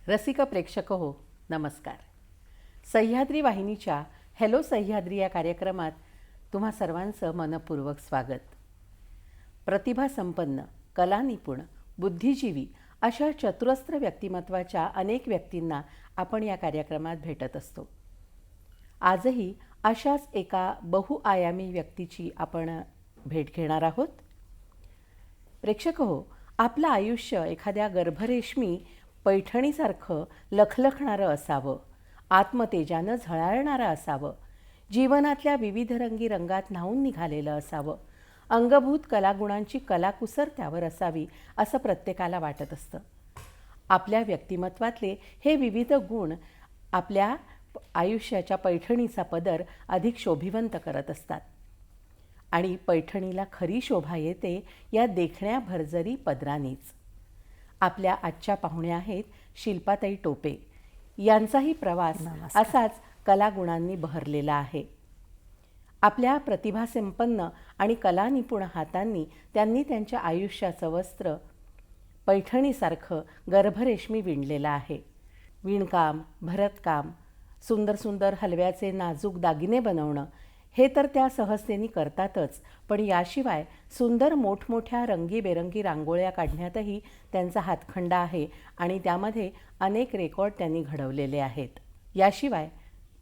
रसिक प्रेक्षक हो, नमस्कार. सह्याद्री वाहिनीच्या हॅलो सह्याद्री या कार्यक्रमात तुम्हा सर्वांचं मनपूर्वक स्वागत. प्रतिभासंपन्न, कलानिपुण, बुद्धिजीवी अशा चतुरस्र व्यक्तिमत्वाच्या अनेक व्यक्तींना आपण या कार्यक्रमात भेटत असतो. आजही अशाच एका बहुआयामी व्यक्तीची आपण भेट घेणार आहोत. प्रेक्षक हो, आपलं आयुष्य एखाद्या गर्भरेशमी पैठणीसारखं लखलखणारं असावं, आत्मतेजानं झळाळणारं असावं, जीवनातल्या विविध रंगी रंगात न्हाऊन निघालेलं असावं, अंगभूत कलागुणांची कलाकुसर त्यावर असावी असं प्रत्येकाला वाटत असतं. आपल्या व्यक्तिमत्वातले हे विविध गुण आपल्या आयुष्याच्या पैठणीचा पदर अधिक शोभिवंत करत असतात. आणि पैठणीला खरी शोभा येते या देखण्या भरजरी पदरानेच. आपल्या आजच्या पाहुण्या आहेत शिल्पाताई टोपे. यांचाही प्रवास असाच कलागुणांनी बहरलेला आहे. आपल्या प्रतिभासंपन्न आणि कलानिपुण हातांनी त्यांनी त्यांच्या आयुष्याचं वस्त्र पैठणीसारखं गर्भरेशमी विणलेलं आहे. विणकाम, भरतकाम, सुंदर सुंदर हलव्याचे नाजूक दागिने बनवणं हे तर त्या सहजतेने करतातच, पण याशिवाय सुंदर मोठमोठ्या रंगीबेरंगी रांगोळ्या काढण्यातही त्यांचा हातखंडा आहे आणि त्यामध्ये अनेक रेकॉर्ड त्यांनी घडवलेले आहेत. याशिवाय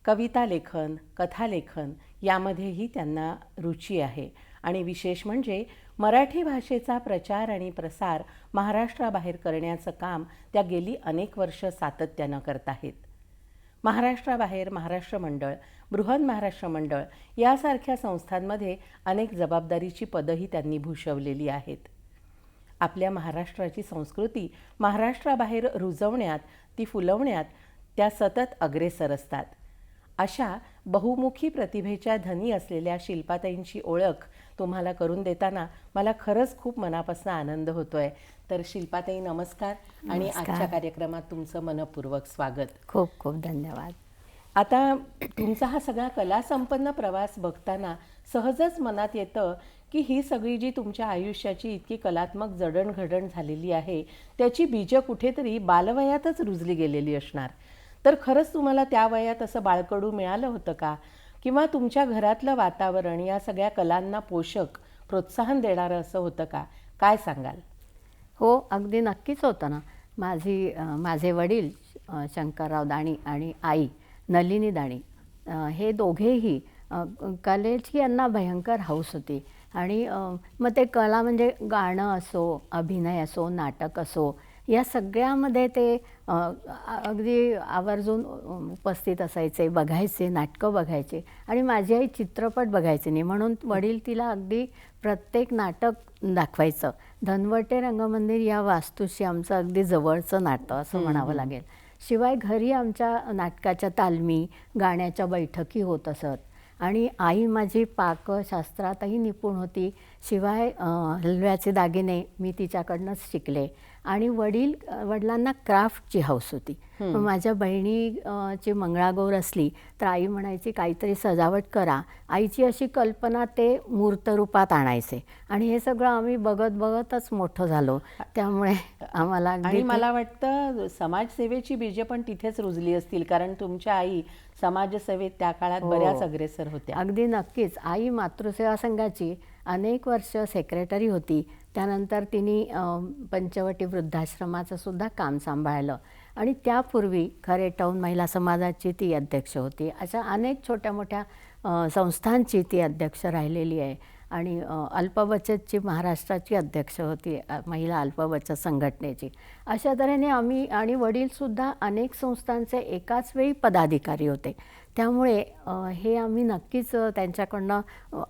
कविता लेखन, कथालेखन यामध्येही त्यांना रुची आहे. आणि विशेष म्हणजे मराठी भाषेचा प्रचार आणि प्रसार महाराष्ट्राबाहेर करण्याचं काम त्या गेली अनेक वर्ष सातत्यानं करत आहेत. महाराष्ट्राबाहेर महाराष्ट्र मंडळ, बृहन महाराष्ट्र मंडळ यासारख्या संस्थांमध्ये अनेक जबाबदारीची पदंही त्यांनी भूषवलेली आहेत. आपल्या महाराष्ट्राची संस्कृती महाराष्ट्राबाहेर रुजवण्यात, ती फुलवण्यात त्या सतत अग्रेसर असतात. अशा बहुमुखी प्रतिभेच्या धनी असलेल्या शिल्पाताईंची ओळख तुम्हाला करून देताना मला खरंच खूप मनापासून आनंद होतोय. तर शिल्पाताई नमस्कार आणि आजच्या कार्यक्रमात तुमचं मनपूर्वक स्वागत. खूप खूप धन्यवाद. आता तुमचा हा सगळा कलासंपन्न प्रवास बघताना सहजच मनात येतं की ही सगळी जी तुमच्या आयुष्याची इतकी कलात्मक जडणघडण झालेली आहे त्याची बीजं कुठेतरी बालवयातच रुजली गेलेली असणार. तर खरंच तुम्हाला त्या वयात असं बाळकडू मिळालं होतं का? किंवा तुमच्या घरातलं वातावरण या सगळ्या कलांना पोषक, प्रोत्साहन देणारं असं होतं का? काय सांगाल? हो, अगदी नक्कीच होतं ना. माझे वडील शंकरराव दाणी आणि आई नलिनी दाणी हे दोघेही कलेची यांना भयंकर हौस होती. आणि मग ते कला म्हणजे गाणं असो, अभिनय असो, नाटक असो, या सगळ्यामध्ये ते अगदी आवर्जून उपस्थित असायचे, बघायचे, नाटकं बघायचे. आणि माझी आई चित्रपट बघायचे नाही, म्हणून वडील तिला अगदी प्रत्येक नाटक दाखवायचं. धनवटे रंगमंदिर या वास्तूशी आमचं अगदी जवळचं नातं असं म्हणावं लागेल. शिवाय घरी आमच्या नाटकाच्या तालमी, गाण्याच्या बैठकी होत असत. आणि आई माझी पाकशास्त्रातही निपुण होती. शिवाय हलव्याचे दागिने मी तिच्याकडनंच शिकले. आणि वडिलांना क्राफ्टची हौस होती. माझ्या बहिणीची मंगळागौर असली तर आई म्हणायची काहीतरी सजावट करा. आईची अशी कल्पना ते मूर्तरूपात आणायचे. आणि हे सगळं आम्ही बघत बघतच मोठं झालो. त्यामुळे आम्हाला आणि मला वाटतं समाजसेवेची बीजे पण तिथेच रुजली असतील, कारण तुमच्या आई समाजसेवेत त्या काळात बऱ्याच अग्रेसर होत्या. अगदी नक्कीच. आई मातृसेवा संघाची अनेक वर्ष सेक्रेटरी होती. त्यानंतर तिने पंचवटी वृद्धाश्रमाचं सुद्धा काम सांभाळलं. आणि त्यापूर्वी खरे टाऊन महिला समाजाची ती अध्यक्ष होती. अशा अनेक छोट्या मोठ्या संस्थांची ती अध्यक्ष राहिलेली आहे. आणि अल्पबचतची महाराष्ट्राची अध्यक्ष होती, महिला अल्पबचत संघटनेची. अशा तऱ्हेने आम्ही आणि वडीलसुद्धा अनेक संस्थांचे एकाच वेळी पदाधिकारी होते. त्यामुळे हे आम्ही नक्कीच त्यांच्याकडनं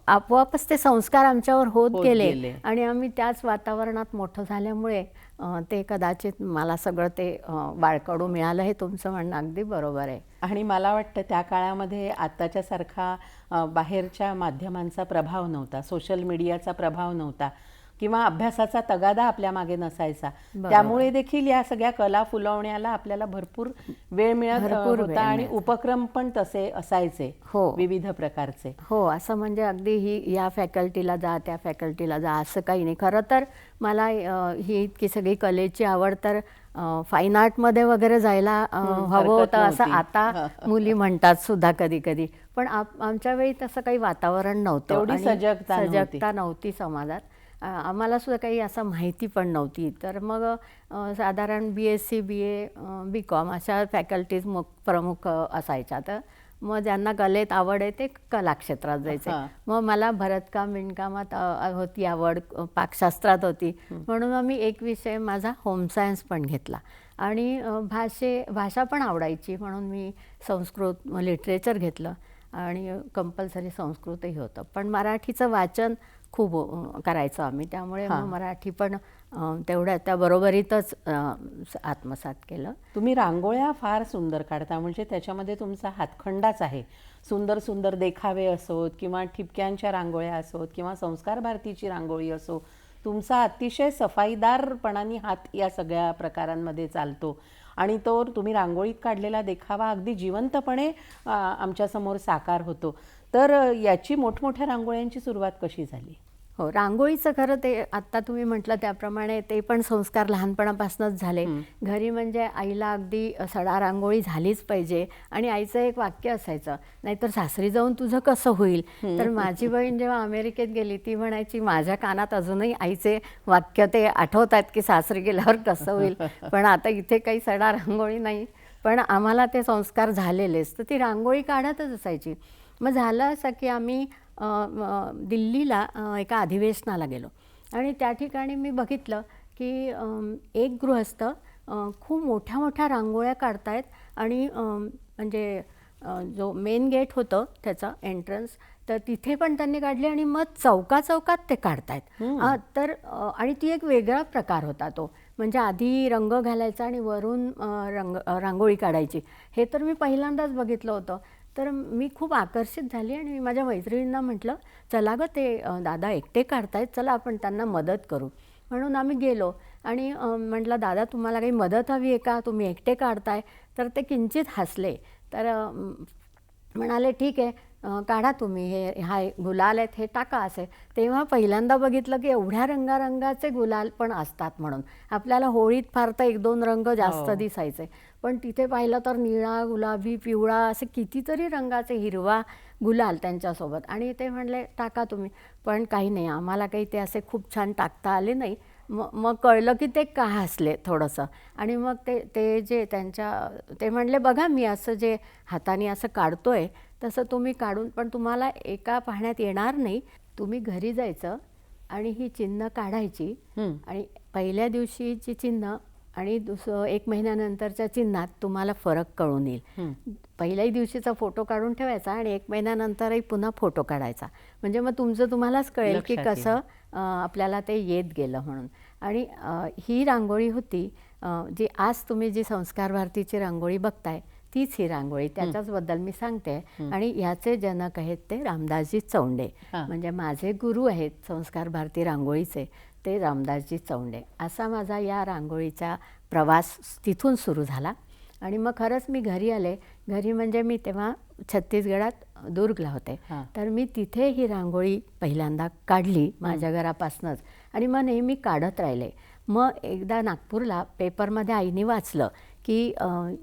आपोआपच ते संस्कार आमच्यावर होत गेले. आणि आम्ही त्याच वातावरणात मोठं झाल्यामुळे ते कदाचित मला सगळं ते बाळकडू मिळालं. हे तुमचं म्हणणं अगदी बरोबर आहे. आणि मला वाटतं त्या काळामध्ये आत्ताच्यासारखा बाहेरच्या माध्यमांचा प्रभाव नव्हता, सोशल मीडियाचा प्रभाव नव्हता किंवा अभ्यासाचा तगादा आपल्या मागे नसायचा. त्यामुळे देखील या सगळ्या कला फुलवण्याला आपल्याला भरपूर वेळ मिळत होता आणि उपक्रम पण तसे असायचे विविध प्रकारचे. हो, असं म्हणजे अगदी या फॅकल्टीला जा, त्या फॅकल्टीला जा असं काही नाही. खरं तर मला ही इतकी सगळी कलेची आवड तर फाईन आर्टमध्ये वगैरे जायला हवं हरकत होतं असं नव्हती. आता मुली म्हणतात सुद्धा कधी कधी. पण आमच्या वेळी तसं काही वातावरण नव्हतं तेवढी आणि सजगता नव्हती. सजगता नव्हती समाजात. आम्हाला सुद्धा काही असं माहिती पण नव्हती. तर मग साधारण BSc BA BCom अशा फॅकल्टीज प्रमुख असायच्या. तर मग ज्यांना कलेत आवड आहे ते कला क्षेत्रात जायचे. हां. मग मला भरतकाम विणकामात होती आवड, पाकशास्त्रात होती. म्हणून मग मी एक विषय माझा होम सायन्स पण घेतला आणि भाषा पण आवडायची म्हणून मी संस्कृत लिटरेचर घेतलं आणि कंपल्सरी संस्कृतही होतं. पण मराठीचं वाचन खूप करायचो आम्ही, त्यामुळे मग मराठी पण तेवढ्या त्या बरोबरीतच आत्मसात केलं. तुम्ही रांगोळ्या फार सुंदर काढता, म्हणजे त्याच्यामध्ये तुमचा हातखंडाच आहे. सुंदर सुंदर देखावे असोत किंवा ठिपक्यांच्या रांगोळ्या असोत किंवा संस्कार भारतीची रांगोळी असो, तुमचा अतिशय सफाईदारपणाने हात या सगळ्या प्रकारांमध्ये चालतो आणि तो तुम्ही रांगोळीत काढलेला देखावा अगदी जिवंतपणे आमच्यासमोर साकार होतो. तर याची मोठमोठ्या रांगोळ्यांची सुरुवात कशी झाली? हो, रांगोळीचं खरं ते आत्ता तुम्ही म्हटलं त्याप्रमाणे ते पण संस्कार लहानपणापासूनच झाले. घरी म्हणजे आईला अगदी सडा रांगोळी झालीच पाहिजे आणि आईचं एक वाक्य असायचं, नाहीतर सासरी जाऊन तुझं कसं होईल. तर माझी बहीण जेव्हा अमेरिकेत गेली ती म्हणायची, माझ्या कानात अजूनही आईचे वाक्य ते आठवतात की सासरी गेल्यावर कसं होईल. पण आता इथे काही सडा रांगोळी नाही, पण आम्हाला ते संस्कार झालेलेच. तर ती रांगोळी काढतच असायची. मग झालं असं की आम्ही दिल्लीला एका अधिवेशनाला गेलो आणि त्या ठिकाणी मी बघितलं की एक गृहस्थ खूप मोठ्या मोठ्या रांगोळ्या काढतायत आणि म्हणजे जो मेन गेट होतं त्याचा एंट्रन्स, तर तिथे पण त्यांनी काढली आणि मग चौकात ते काढतायत. तर आणि ती एक वेगळा प्रकार होता तो, म्हणजे आधी रंग घालायचा आणि वरून रांगोळी काढायची. हे तर मी पहिल्यांदाच बघितलं होतं. तर मी खूप आकर्षित झाली आणि मी माझ्या मैत्रिणींना म्हटलं, चला गं ते दादा एकटे काढतायत, चला आपण त्यांना मदत करू. म्हणून आम्ही गेलो आणि म्हटलं, दादा तुम्हाला काही मदत हवी आहे का, तुम्ही एकटे काढताय? तर ते किंचित हसले. तर म्हणाले ठीक आहे, काढा तुम्ही, हा गुलाल आहेत हे टाका असे. तेव्हा पहिल्यांदा बघितलं की एवढ्या रंगारंगाचे गुलाल पण असतात म्हणून. आपल्याला होळीत फार तर 1-2 रंग जास्त दिसायचे, पण तिथे पाहिलं तर निळा, गुलाबी, पिवळा असे कितीतरी रंगाचे, हिरवा गुलाल त्यांच्यासोबत. आणि ते म्हणले टाका तुम्ही. पण काही नाही, आम्हाला काही ते असे खूप छान टाकता आले नाही. मग कळलं की ते का हसले थोडंसं. आणि मग ते म्हणले, बघा मी असं जे हाताने असं काढतोय तसं तुम्ही काढून, पण तुम्हाला एका पाहण्यात येणार नाही. तुम्ही घरी जायचं आणि ही चिन्ह काढायची आणि पहिल्या दिवशीची चिन्ह आणि 1 महिन्यानंतरच्या चिन्हात तुम्हाला फरक कळून येईल. पहिल्याही दिवशीचा फोटो काढून ठेवायचा आणि 1 महिन्यानंतरही पुन्हा फोटो काढायचा, म्हणजे मग तुम्हालाच कळेल की कसं आपल्याला ते येत गेलं म्हणून. आणि ही रांगोळी होती जी आज तुम्ही जी संस्कार भारतीची रांगोळी बघताय तीच ही रांगोळी, त्याच्याचबद्दल मी सांगते. आणि ह्याचे जनक आहेत ते रामदासजी चौंडे, म्हणजे माझे गुरु आहेत संस्कार भारती रांगोळीचे, ते रामदासजी चौंडे. असा माझा या रांगोळीचा प्रवास तिथून सुरू झाला. आणि मग खरंच मी घरी आले. घरी म्हणजे मी तेव्हा छत्तीसगडात दुर्गला होते. तर मी तिथे ही रांगोळी पहिल्यांदा काढली माझ्या घरापासूनच आणि मग नेहमी काढत राहिले. मग एकदा नागपूरला पेपरमध्ये आईने वाचलं की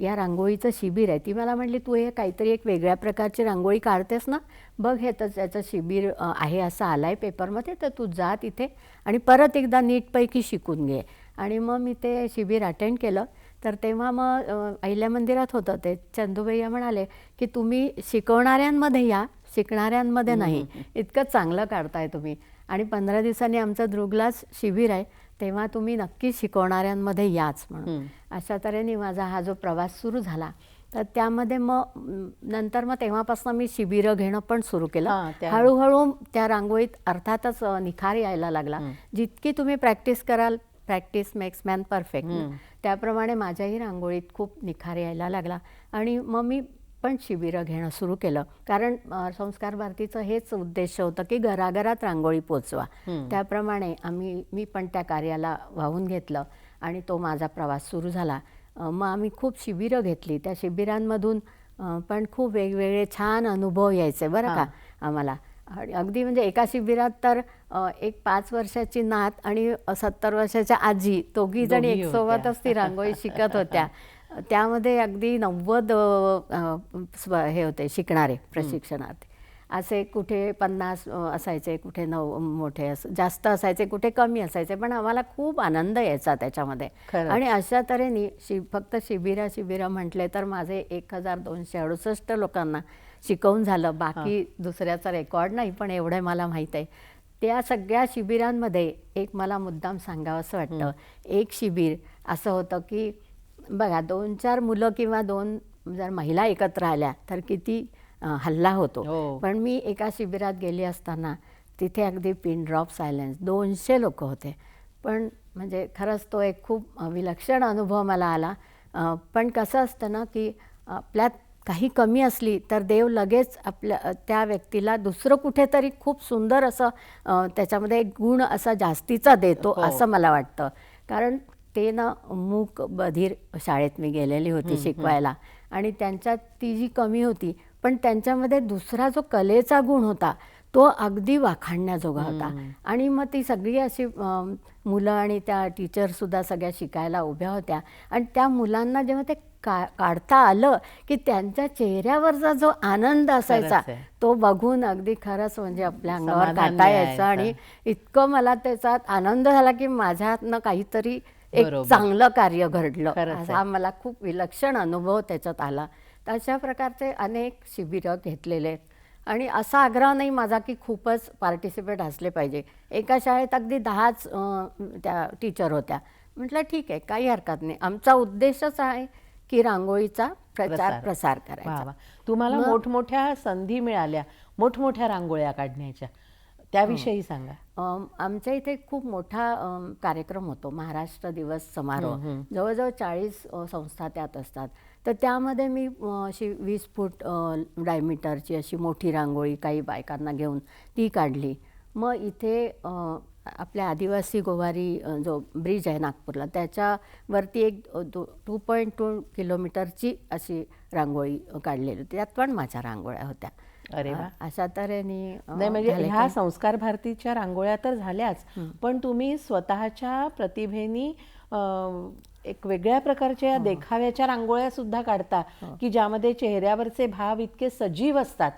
या रांगोळीचं शिबिर आहे. ती मला म्हटली, तू हे काहीतरी एक वेगळ्या प्रकारची रांगोळी काढतेस ना, बघ हे तर त्याचं शिबिर आहे असं आलं आहे पेपरमध्ये, तर तू जा तिथे आणि परत एकदा नीटपैकी शिकून घे. आणि मग मी ते शिबिर अटेंड केलं. तर तेव्हा मग अहिल्या मंदिरात होतं ते, चंदूभैया म्हणाले की तुम्ही शिकवणाऱ्यांमध्ये या, शिकणाऱ्यांमध्ये नाही, इतकं चांगलं काढताय तुम्ही. आणि 15 दिवसांनी आमचं दुर्गलाच शिबिर आहे, तेव्हा तुम्ही नक्की शिकवणाऱ्यांमध्ये याच म्हणून. अशा तऱ्हेने माझा हा जो प्रवास सुरू झाला. तर त्यामध्ये नंतर तेव्हापासून मी शिबिरं घेणं पण सुरू केलं. हळूहळू त्या रांगोळीत अर्थातच निखार यायला लागला. जितकी तुम्ही प्रॅक्टिस कराल, प्रॅक्टिस मेक्स मॅन परफेक्ट, त्याप्रमाणे माझ्याही रांगोळीत खूप निखार यायला लागला. आणि मग मी पण शिबिरं घेणं सुरू केलं, कारण संस्कार भारतीचं हेच उद्देश होतं की घराघरात रांगोळी पोचवा. त्याप्रमाणे मी पण त्या कार्याला वाहून घेतलं आणि तो माझा प्रवास सुरू झाला. मग आम्ही खूप शिबिरं घेतली. त्या शिबिरांमधून पण खूप वेगवेगळे छान अनुभव यायचे बरं का आम्हाला. आणि अगदी म्हणजे एका शिबिरात तर एक 5 वर्षाची नात आणि 70 वर्षाच्या आजी दोघी जणी दोघी एकसोबतच ती रांगोळी शिकत होत्या. त्यामध्ये अगदी 90 हे होते शिकणारे प्रशिक्षणार्थी. असे कुठे 50 असायचे, कुठे मोठे जास्त असायचे, कुठे कमी असायचे, पण आम्हाला खूप आनंद यायचा त्याच्यामध्ये. खरंच. आणि अशा तऱ्हेने फक्त शिबिरं म्हटले तर माझे 1268 लोकांना शिकवून झालं. बाकी दुसऱ्याचा रेकॉर्ड नाही, पण एवढं मला माहीत आहे. त्या सगळ्या शिबिरांमध्ये एक मला मुद्दाम सांगावंसं वाटतं. एक शिबिर असं होतं की बघा 2-4 मुलं किंवा 2 जर महिला एकत्र आल्या तर किती हल्ला होतो. हो. पण मी एका शिबिरात गेली असताना तिथे अगदी पिन ड्रॉप सायलेन्स 200 लोक होते. पण म्हणजे खरंच तो एक खूप विलक्षण अनुभव मला आला. पण कसं असतं ना की आपल्यात काही कमी असली तर देव लगेच आपल्या त्या व्यक्तीला दुसरं कुठेतरी खूप सुंदर असं त्याच्यामध्ये एक गुण असा जास्तीचा देतो असं मला वाटतं. कारण ते ना मूक बधीर शाळेत मी गेलेली होती शिकवायला आणि त्यांच्यात ती जी कमी होती पण त्यांच्यामध्ये दुसरा जो कलेचा गुण होता तो अगदी वाखाणण्याजोगा होता. आणि मग ती सगळी अशी मुलं आणि त्या टीचरसुद्धा सगळ्या शिकायला उभ्या होत्या आणि त्या मुलांना जेव्हा ते काढता आलं की त्यांच्या चेहऱ्यावरचा जो आनंद असायचा तो बघून अगदी खरंच म्हणजे आपल्या अंगावर काटा यायचा. आणि इतकं मला त्याचा आनंद झाला की माझ्या हातनं काहीतरी एक चांगलं कार्य घडलं. हा मला खूप विलक्षण अनुभव त्याच्यात आला. तर अशा प्रकारचे अनेक शिबिरं घेतलेले आहेत. आणि असा आग्रह नाही माझा की खूपच पार्टिसिपेट असले पाहिजे. एका शाळेत अगदी 10च त्या टीचर होत्या. म्हटलं ठीक आहे, काही हरकत नाही. आमचा उद्देशच आहे की रांगोळीचा प्रसार करायचा. तुम्हाला मोठमोठ्या संधी मिळाल्या मोठमोठ्या रांगोळ्या काढण्याच्या, त्याविषयी सांगा. आमच्या इथे खूप मोठा कार्यक्रम होतो, महाराष्ट्र दिवस समारोह. जवळजवळ 40 संस्था त्यात असतात. तर त्यामध्ये मी अशी 20 फूट डायमीटरची अशी मोठी रांगोळी काही बायकांना घेऊन ती काढली. मग इथे आपल्या आदिवासी गोवारी जो ब्रिज आहे नागपूरला त्याच्यावरती एक 2.2 किलोमीटरची अशी रांगोळी काढलेली होती. त्यात पण माझ्या रांगोळ्या होत्या. अरे वा. अशा तऱ्हेने नाही म्हणजे ह्या संस्कार भारतीच्या रांगोळ्या तर झाल्याच, पण तुम्ही स्वतःच्या प्रतिभेनी एक वेगळ्या प्रकारच्या देखाव्याच्या रांगोळ्या सुद्धा काढता की ज्यामध्ये चेहऱ्यावरचे भाव इतके सजीव असतात.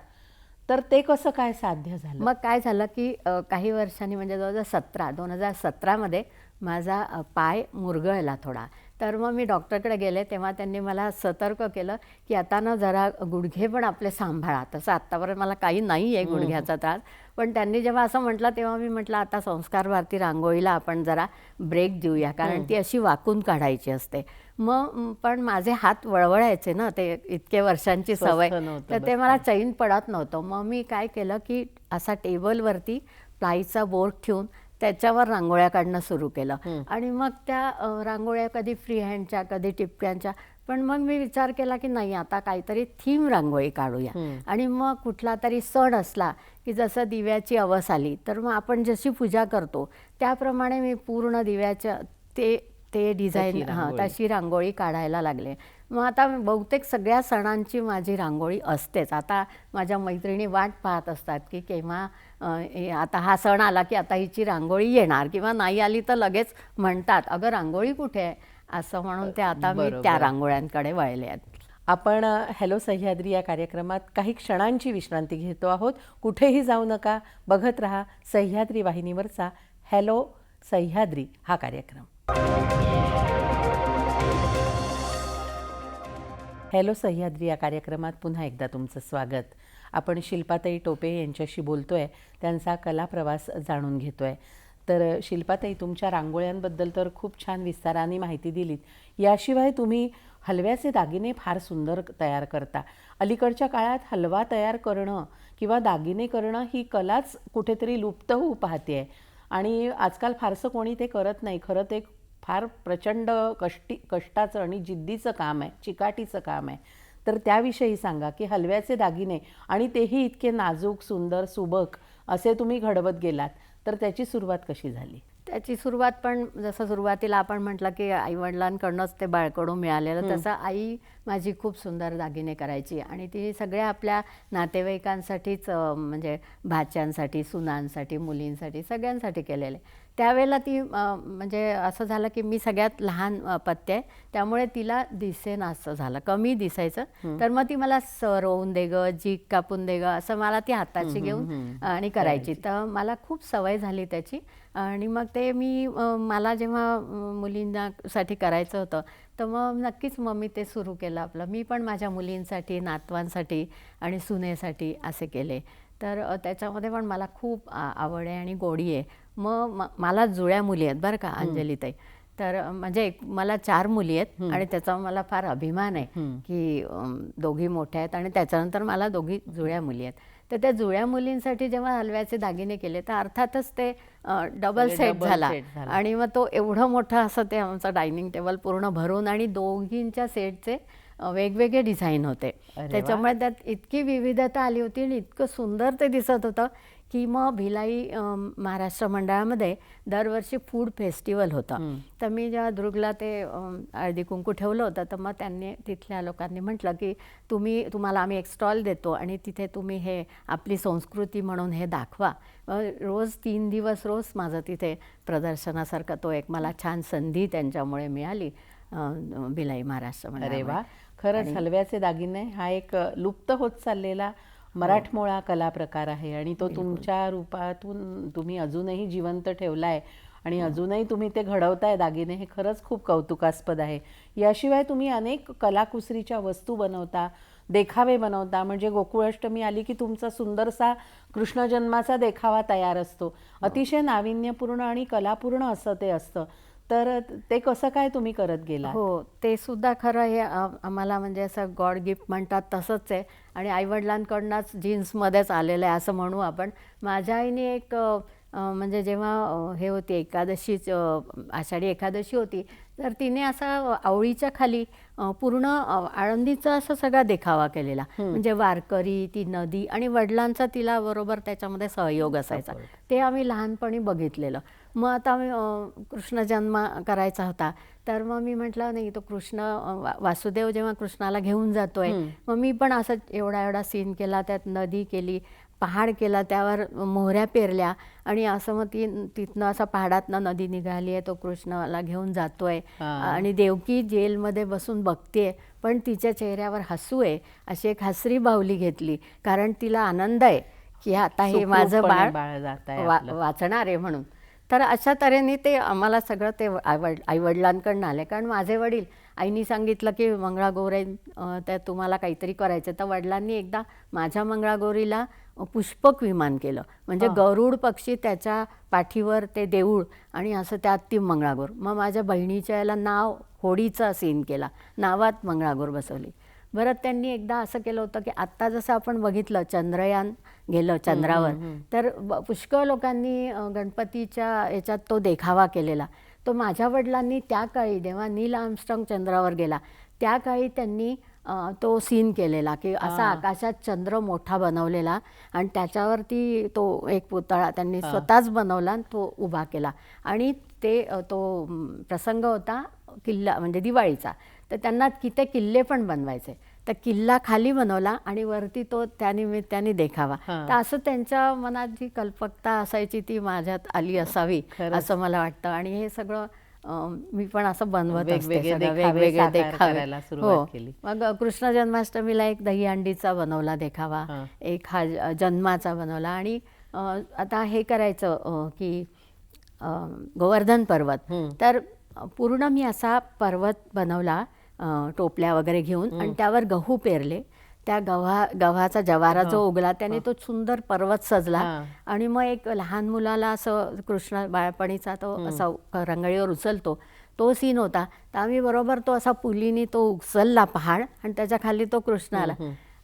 तर ते कसं काय साध्य झालं? मग काय झालं की काही वर्षांनी म्हणजे जवळजवळ 2017मध्ये माझा पाय मुरगळला थोडा. तर मग मी डॉक्टरकडे गेले तेव्हा त्यांनी मला सतर्क केलं की आता ना जरा गुडघे पण आपले सांभाळा. तसं आत्तापर्यंत मला काही नाही आहे गुडघ्याचा त्रास. पण त्यांनी जेव्हा असं म्हटलं तेव्हा मी म्हटलं आता संस्कार भारती रांगोळीला आपण जरा ब्रेक देऊया, कारण ती अशी वाकून काढायची असते. मग पण माझे हात वळवळायचे ना, ते इतके वर्षांची सवय, तर ते मला चैन पडत नव्हतं. मग मी काय केलं की असा टेबलवरती प्लाईचा बोर्ड ठेवून त्याच्यावर रांगोळ्या काढणं सुरू केलं. आणि मग त्या रांगोळ्या कधी फ्री हँडच्या कधी टिपक्यांच्या. पण मग मी विचार केला की नाही, आता काहीतरी थीम रांगोळी काढूया. आणि मग कुठला तरी सण असला की जसं दिव्याची अवस आली तर मग आपण जशी पूजा करतो त्याप्रमाणे मी पूर्ण दिव्याच्या ते डिझाईन तशी रांगोळी काढायला लागले. मग आता बहुतेक सगळ्या सणांची माझी रांगोळी असतेच. आता माझ्या मैत्रिणी वाट पाहत असतात की केव्हा आता हा सण आला की आता हिची रांगोळी येणार, किंवा नाही आली तर लगेच म्हणतात अगं रांगोळी कुठे आहे असं म्हणून ते आता मी त्या रांगोळ्यांकडे वळले आहेत. आपण हॅलो सह्याद्री या कार्यक्रमात काही क्षणांची विश्रांती घेतो आहोत. कुठेही जाऊ नका, बघत रहा सह्याद्री वाहिनीवरचा हॅलो सह्याद्री हा कार्यक्रम. हॅलो सह्याद्री या कार्यक्रमात पुन्हा एकदा तुमचं स्वागत. आपण शिल्पाताई टोपे यांच्याशी बोलतोय, त्यांचा कला प्रवास जाणून घेतोय. तर शिल्पाताई, तुमच्या रांगोळ्यांबद्दल तर खूप छान विस्ताराने माहिती दिलीत. याशिवाय तुम्ही हलव्याचे दागिने फार सुंदर तयार करता. अलीकडच्या काळात हलवा तयार करणं किंवा दागिने करणं ही कलाच कुठेतरी लुप्त होऊ पाहते आहे आणि आजकाल फारसं कोणी ते करत नाही. खरं ते फार प्रचंड कष्टाचं आणि जिद्दीचं काम आहे, चिकाटीचं काम आहे. तर त्याविषयी सांगा की हलव्याचे दागिने, आणि तेही इतके नाजूक सुंदर सुबक असे तुम्ही घडवत गेलात, तर त्याची सुरुवात कशी झाली? त्याची सुरुवात पण जसं सुरुवातीला आपण म्हटलं की आईवडिलांकडूनच ते बाळकडू मिळालेलं, तसं आई माझी खूप सुंदर दागिने करायची आणि ती सगळ्या आपल्या नातेवाईकांसाठीच म्हणजे भाच्यांसाठी, सुनांसाठी, मुलींसाठी सगळ्यांसाठी केलेले. त्यावेळेला ती म्हणजे असं झालं की मी सगळ्यात लहान पत्ते आहे, त्यामुळे तिला दिसेना असं झालं, कमी दिसायचं. तर मग ती मला सरवून दे गं, जीक कापून दे गं, असं मला ती हाताची घेऊन आणि करायची. तर मला खूप सवय झाली त्याची. आणि मग ते मी मला जेव्हा मुलींना साठी करायचं होतं, तर मग नक्कीच मग मी ते सुरू केलं आपलं. मी पण माझ्या मुलींसाठी, नातवांसाठी आणि सुनेसाठी असे केले. तर त्याच्यामध्ये पण मला खूप आवड आहे आणि गोडी आहे. मग मला जुळ्या मुली आहेत बरं का अंजलीताई. तर म्हणजे मला 4 मुली आहेत आणि त्याचा मला फार अभिमान आहे की दोघी मोठ्या आहेत आणि त्याच्यानंतर मला 2 जुळ्या मुली आहेत. तर त्या जुळ्या मुलींसाठी जेव्हा हलव्याचे दागिने केले, तर अर्थातच ते डबल सेट झाला आणि मग तो एवढं मोठं असं ते आमचं डायनिंग टेबल पूर्ण भरून आणि दोघींच्या सेटचे वेगवेगळे डिझाईन होते. त्याच्यामुळे त्यात इतकी विविधता आली होती आणि इतकं सुंदर ते दिसत होतं की मग भिलाई महाराष्ट्र मंडळामध्ये दरवर्षी फूड फेस्टिवल होतं. तर मी जेव्हा दुर्गला ते हळदी कुंकू ठेवलं होतं, तर मग त्यांनी तिथल्या लोकांनी म्हटलं की तुम्हाला आम्ही एक स्टॉल देतो आणि तिथे तुम्ही हे आपली संस्कृती म्हणून हे दाखवा. रोज 3 दिवस रोज माझं तिथे प्रदर्शनासारखं तो एक मला छान संधी त्यांच्यामुळे मिळाली भिलाई महाराष्ट्र मंडळामध्ये. अरे वा, खरंच हलव्याचे दागिने हा एक लुप्त होत चाललेला मराठमोळा कला प्रकार आहे आणि तो तुमच्या रूपातून तुम्ही अजूनही जिवंत ठेवलाय आणि अजूनही तुम्ही ते घडवताय दागिने, हे खरंच खूप कौतुकास्पद आहे. याशिवाय तुम्ही अनेक कलाकुसरीच्या वस्तू बनवता, देखावे बनवता. म्हणजे गोकुळाष्टमी आली की तुमचा सुंदरसा कृष्ण जन्माचा देखावा तयार असतो. अतिशय नाविन्यपूर्ण आणि कलापूर्ण असं ते असतं. तर ते कसं काय तुम्ही करत गेला? हो, ते सुद्धा खरं हे आम्हाला म्हणजे असं गॉड गिफ्ट म्हणतात तसंच आहे आणि आईवडिलांकडूनच जीन्समध्येच आलेलं आहे असं म्हणू आपण. माझ्या आईने एक म्हणजे जेव्हा हे होती एकादशीच आषाढी एकादशी होती, तर तिने असा आवळीच्या खाली पूर्ण आळंदीचा असा सगळा देखावा केलेला. म्हणजे वारकरी, ती नदी आणि वडिलांचा तिला बरोबर त्याच्यामध्ये सहयोग असायचा. ते आम्ही लहानपणी बघितलेलं. मग आता कृष्ण जन्म करायचा होता, तर मग मी म्हटलं नाही, तो कृष्ण वासुदेव जेव्हा कृष्णाला घेऊन जातोय, मग मी पण असं एवढा एवढा सीन केला, त्यात नदी केली, पहाड केला, त्यावर मोहऱ्या पेरल्या आणि असं मग तिथनं असं पहाडातनं नदी निघाली आहे, तो कृष्णाला घेऊन जातोय आणि देवकी जेलमध्ये बसून बघतेय, पण तिच्या चेहऱ्यावर हसू आहे. अशी एक हसरी बाहुली घेतली, कारण तिला आनंद आहे की आता हे माझं बाळ वाचणार आहे म्हणून. तर अशा तऱ्हेने ते आम्हाला सगळं ते आईवडिलांकडून आले. कारण माझे वडील, आईनी सांगितलं की मंगळागौरी त्या तुम्हाला काहीतरी करायचं, तर वडिलांनी एकदा माझ्या मंगळागौरीला पुष्पक विमान केलं. म्हणजे गरुड पक्षी त्याच्या पाठीवर ते देऊळ आणि असं त्यात ती मंगळागौर. मग माझ्या बहिणीच्या याला नाव होडीचा सीन केला, नावात मंगळागौर बसवली. बरं, त्यांनी एकदा असं केलं होतं की आत्ता जसं आपण बघितलं चंद्रयान गेलं चंद्रावर, तर पुष्कळ लोकांनी गणपतीच्या याच्यात तो देखावा केलेला. तो माझ्या वडिलांनी त्या काळी जेव्हा नील आर्मस्ट्राँग चंद्रावर गेला, त्या काळी त्यांनी तो सीन केलेला की असा आकाशात चंद्र मोठा बनवलेला आणि त्याच्यावरती तो एक पुतळा त्यांनी स्वतःच बनवला आणि तो उभा केला. आणि ते तो प्रसंग होता किल्ला म्हणजे दिवाळीचा, तर त्यांना किती किल्ले पण बनवायचे. तर किल्ला खाली बनवला आणि वरती तो त्यानिमित्ताने देखावा. तर असं त्यांच्या मनात जी कल्पकता असायची ती माझ्यात आली असावी असं मला वाटतं. आणि हे सगळं मी पण असं बनवत असते, वेगवेगळे देखावे. हो, मग कृष्ण जन्माष्टमीला एक दहीहंडीचा बनवला देखावा, एक हा जन्माचा बनवला आणि आता हे करायचं की गोवर्धन पर्वत, तर पूर्ण मी असा पर्वत बनवला टोपल्या वगैरे घेऊन आणि त्यावर गहू पेरले. त्या गव्हाचा जवारा जो उगला त्याने तो सुंदर पर्वत सजला आणि मग एक लहान मुलाला असं कृष्ण बाळपणीचा तो असा रंगळीवर उचलतो तो सीन होता. तर आम्ही बरोबर तो असा पुलीने तो उचलला पहाड आणि त्याच्या खाली तो कृष्ण आला.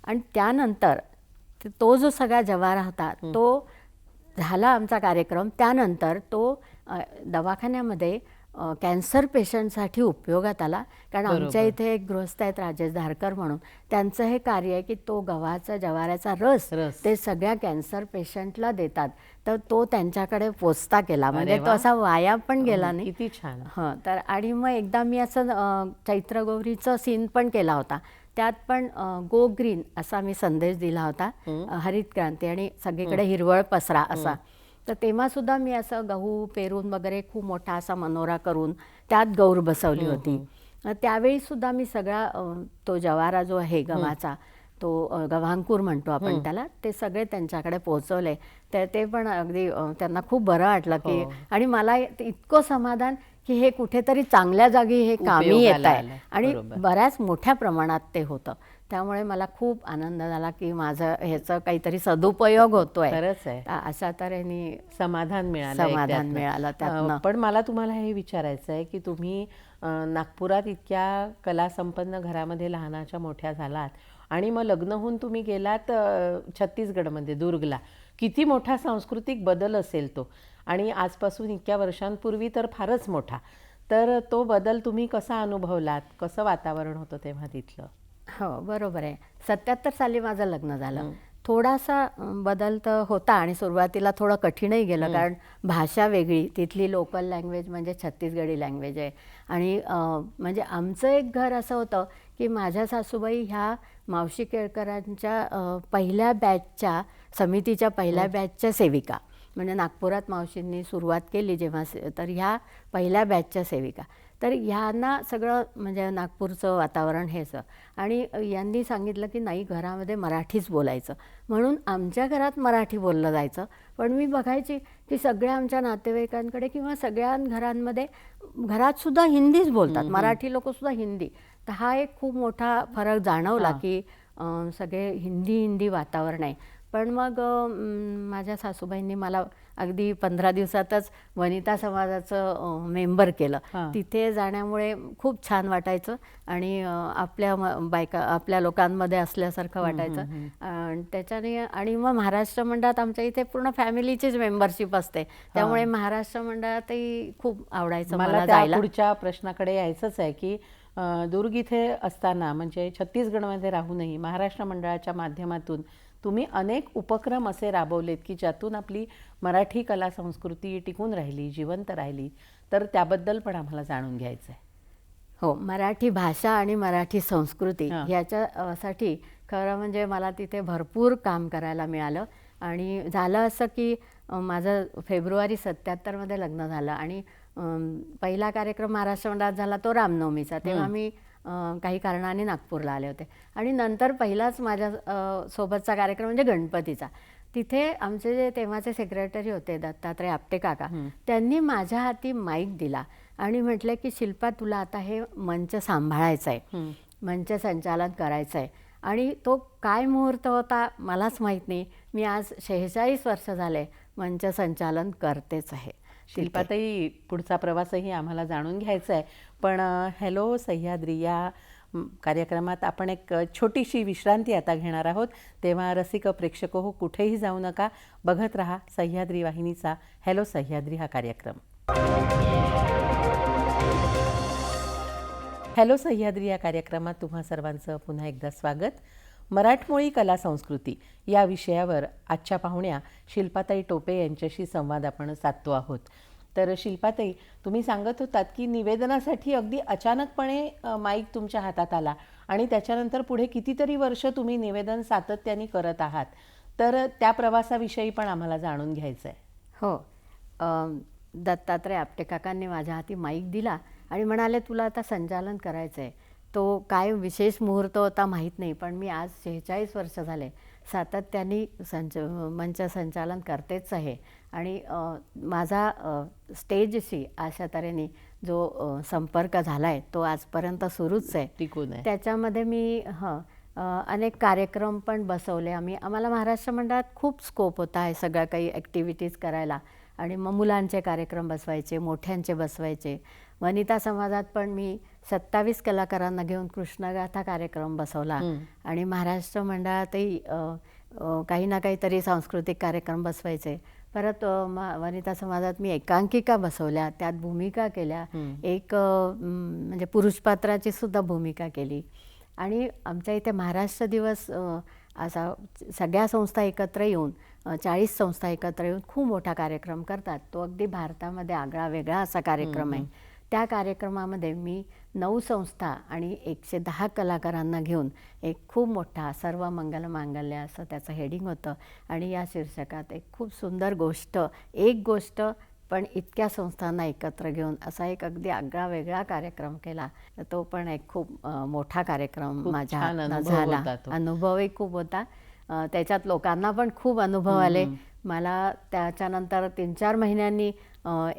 आणि त्यानंतर तो जो सगळा जवारा होता तो झाला आमचा कार्यक्रम. त्यानंतर तो दवाखान्यामध्ये कॅन्सर पेशंटसाठी उपयोगात आला. कारण आमच्या बरोबर. इथे एक गृहस्थ आहेत राजेश धारकर म्हणून, त्यांचं हे कार्य आहे की तो गव्हाचा जवाऱ्याचा रस रस. ते सगळ्या कॅन्सर पेशंटला देतात. तर तो त्यांच्याकडे पोचता केला, म्हणजे तो वा. असा वाया पण गेला नाही. किती छान. हं, तर आणि मग एकदा मी असं चैत्रगौरीचं सीन पण केला होता. त्यात पण गो ग्रीन असा मी संदेश दिला होता, हरित क्रांती आणि सगळीकडे हिरवळ पसरा असा. तर तेव्हा सुद्धा मी असं गहू पेरून वगैरे खूप मोठा असा मनोरा करून त्यात गौर बसवली होती. त्यावेळी सुद्धा मी सगळा तो जवारा जो आहे गव्हाचा, तो गव्हांकूर म्हणतो आपण त्याला, ते सगळे त्यांच्याकडे पोहोचवले. तर ते पण अगदी त्यांना खूप बरं वाटलं की, आणि मला इतकं समाधान की हे कुठेतरी चांगल्या जागी हे कामी येत उपयोगाला आहे. आलं. आणि बरोबर. बऱ्याच मोठ्या प्रमाणात ते होतं. त्यामुळे मला खूप आनंद झाला की माझं ह्याचं काहीतरी सदुपयोग होतोय. खरंच आहे. अशा तऱ्हेने समाधान मिळालं एक समाधान त्यातनं. मिळालं त्यातनं. पण मला तुम्हाला हे विचारायचं आहे की तुम्ही नागपुरात इतक्या कलासंपन्न घरामध्ये लहानाच्या मोठ्या झालात आणि मग लग्न होऊन तुम्ही गेलात छत्तीसगडमध्ये दुर्गला. किती मोठा सांस्कृतिक बदल असेल तो, आणि आजपासून इतक्या वर्षांपूर्वी तर फारच मोठा. तर तो बदल तुम्ही कसा अनुभवलात? कसं वातावरण होतं तेव्हा तिथलं? हो, बरोबर आहे. 77 साली माझं लग्न झालं. थोडासा बदल तर होता आणि सुरुवातीला थोडं कठीणही गेलं, कारण भाषा वेगळी, तिथली लोकल लँग्वेज म्हणजे छत्तीसगडी लँग्वेज आहे. आणि म्हणजे आमचं एक घर असं होतं की माझ्या सासूबाई ह्या मावशी केळकरांच्या पहिल्या बॅचच्या समितीच्या पहिल्या बॅचच्या सेविका. म्हणजे नागपुरात मावशींनी सुरुवात केली जेव्हा, तर ह्या पहिल्या बॅचच्या सेविका. तर ह्यांना सगळं म्हणजे नागपूरचं वातावरण हेच. आणि यांनी सांगितलं की नाही, घरामध्ये मराठीच बोलायचं. म्हणून आमच्या घरात मराठी बोललं जायचं. पण मी बघायची की सगळ्या आमच्या नातेवाईकांकडे किंवा सगळ्या घरांमध्ये घरातसुद्धा हिंदीच बोलतात, मराठी लोकंसुद्धा हिंदी. तर हा एक खूप मोठा फरक जाणवला की सगळे हिंदी वातावरण आहे. पण मग माझ्या सासूबाईंनी मला अगदी 15 दिवसातच वनिता समाजाचं मेंबर केलं. तिथे जाण्यामुळे खूप छान वाटायचं आणि आपल्या बायका आपल्या लोकांमध्ये असल्यासारखं वाटायचं. त्याच्याने आणि मग महाराष्ट्र मंडळात आमच्या इथे पूर्ण फॅमिलीचीच मेंबरशिप असते, त्यामुळे महाराष्ट्र मंडळातही खूप आवडायचं मला त्या जायला. पुढच्या प्रश्नाकडे यायचंच आहे की दुर्ग इथे असताना, म्हणजे छत्तीसगडमध्ये राहूनही महाराष्ट्र मंडळाच्या माध्यमातून तुम्ही अनेक उपक्रम असे राबवलेत की ज्यातून आपली मराठी कला संस्कृती टिकून राहिली, जिवंत राहिली. तर त्याबद्दल पण आम्हाला जाणून घ्यायचं आहे. हो, मराठी भाषा आणि मराठी संस्कृती ह्याच्यासाठी खरं म्हणजे मला तिथे भरपूर काम करायला मिळालं. आणि झालं असं की माझं फेब्रुवारी 77मध्ये लग्न झालं आणि पहिला कार्यक्रम महाराष्ट्र मंडळात झाला तो रामनवमीचा. तेव्हा मी काही कारणाने नागपूरला आले होते. आणि नंतर पहिलाच माझ्या सोबतचा कार्यक्रम म्हणजे गणपतीचा. तिथे आमचे जे तेव्हाचे सेक्रेटरी होते दत्तात्रय आपटे काका, त्यांनी माझ्या हाती माईक दिला आणि म्हटलं की शिल्पा, तुला आता हे मंच सांभाळायचं आहे, मंच संचालन करायचं आहे. आणि तो काय मुहूर्त होता मलाच माहीत नाही. मी आज 46 वर्ष झाले मंच संचालन करतेच आहे. शिल्पाताई, पुढचा प्रवासही आम्हाला जाणून घ्यायचा आहे. पण हॅलो सह्याद्री या कार्यक्रमात आपण एक छोटीशी विश्रांती आता घेणार आहोत. तेव्हा रसिक प्रेक्षक हो, कुठेही जाऊ नका, बघत राहा सह्याद्री वाहिनीचा हॅलो सह्याद्री हा कार्यक्रम. हॅलो सह्याद्री या कार्यक्रमात तुम्हा सर्वांचं पुन्हा एकदा स्वागत. मराठमोळी कला संस्कृती या विषयावर आजच्या पाहुण्या शिल्पाताई टोपे यांच्याशी संवाद आपण साधतो आहोत. तर शिल्पाताई, तुम्ही सांगत होतात की निवेदनासाठी अगदी अचानकपणे माईक तुमच्या हातात आला आणि त्याच्यानंतर पुढे कितीतरी वर्ष तुम्ही निवेदन सातत्याने करत आहात. तर त्या प्रवासाविषयी पण आम्हाला जाणून घ्यायचं आहे. हो, दत्तात्रय आपटे काकांनी माझ्या हाती माईक दिला आणि म्हणाले, तुला आता संचालन करायचं आहे. तो काय विशेष मुहूर्त होता माहीत नाही, पण मी आज 46 वर्ष झाले सातत्याने मंच संचालन करतेच आहे. आणि माझा स्टेजशी अशा तऱ्हेने जो संपर्क झाला आहे तो आजपर्यंत सुरूच आहे, टिकून आहे. त्याच्यामध्ये मी अनेक कार्यक्रम पण बसवले. आम्हाला महाराष्ट्र मंडळात खूप स्कोप होता आहे सगळ्या काही ॲक्टिव्हिटीज करायला. आणि मग मुलांचे कार्यक्रम बसवायचे, मोठ्यांचे बसवायचे. वनिता समाजात पण मी 27 कलाकारांना घेऊन कृष्णगाथा कार्यक्रम बसवला. आणि महाराष्ट्र मंडळातही काही ना काहीतरी सांस्कृतिक कार्यक्रम बसवायचे. परत वनिता समाजात मी एकांकिका बसवल्या, त्यात भूमिका केल्या. एक म्हणजे पुरुष पात्राची सुद्धा भूमिका केली. आणि आमच्या इथे महाराष्ट्र दिवस असा सगळ्या संस्था एकत्र येऊन 40 संस्था एकत्र येऊन खूप मोठा कार्यक्रम करतात. तो अगदी भारतामध्ये आगळा वेगळा असा कार्यक्रम आहे. त्या कार्यक्रमामध्ये मी 9 संस्था आणि 110 कलाकारांना घेऊन एक खूप मोठा सर्व मंगल मांगल्य असं त्याचं हेडिंग होतं. आणि या शीर्षकात एक खूप सुंदर गोष्ट, एक गोष्ट पण इतक्या संस्थांना एकत्र घेऊन असा एक अगदी आगळा वेगळा कार्यक्रम केला. तो पण एक खूप मोठा कार्यक्रम खूप माझ्या छान हातनं अनुभव झाला. होता तो. अनुभवही खूप होता. त्याच्यात लोकांना पण खूप अनुभव आले. मला त्याच्यानंतर 3-4 महिन्यांनी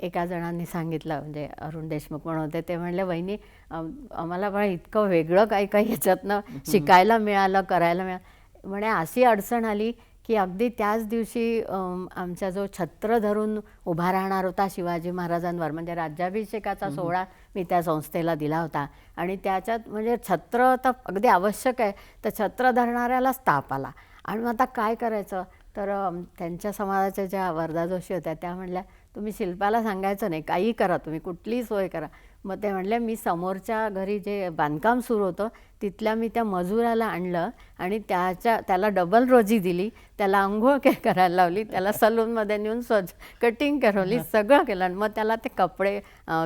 एका जणांनी सांगितलं, म्हणजे अरुण देशमुख म्हणून होते, ते म्हणले, वहिनी आम्हाला पण इतकं वेगळं काही काही ह्याच्यातनं शिकायला मिळालं, करायला मिळालं. म्हणे अशी अडचण आली की अगदी त्याच दिवशी आमचा जो छत्र धरून उभा राहणार होता शिवाजी महाराजांवर, म्हणजे राज्याभिषेकाचा सोहळा मी त्या संस्थेला दिला होता. आणि त्याच्यात म्हणजे छत्र तर अगदी आवश्यक आहे, तर छत्र धरणाऱ्यालाच ताप आला. आणि मग आता काय करायचं, तर त्यांच्या समाजाच्या ज्या वर्धा जोशी होत्या त्या म्हणल्या, तुम्ही शिल्पाला सांगायचं नाही, काही करा, तुम्ही कुठलीही सोय करा. मग ते म्हणले, मी समोरच्या घरी जे बांधकाम सुरू होतं तिथल्या मी त्या मजुराला आणलं आणि त्याला डबल रोजी दिली, त्याला अंघोळ करायला लावली, त्याला सलूनमध्ये नेऊन कटिंग करवली, सगळं केलं. आणि मग त्याला ते कपडे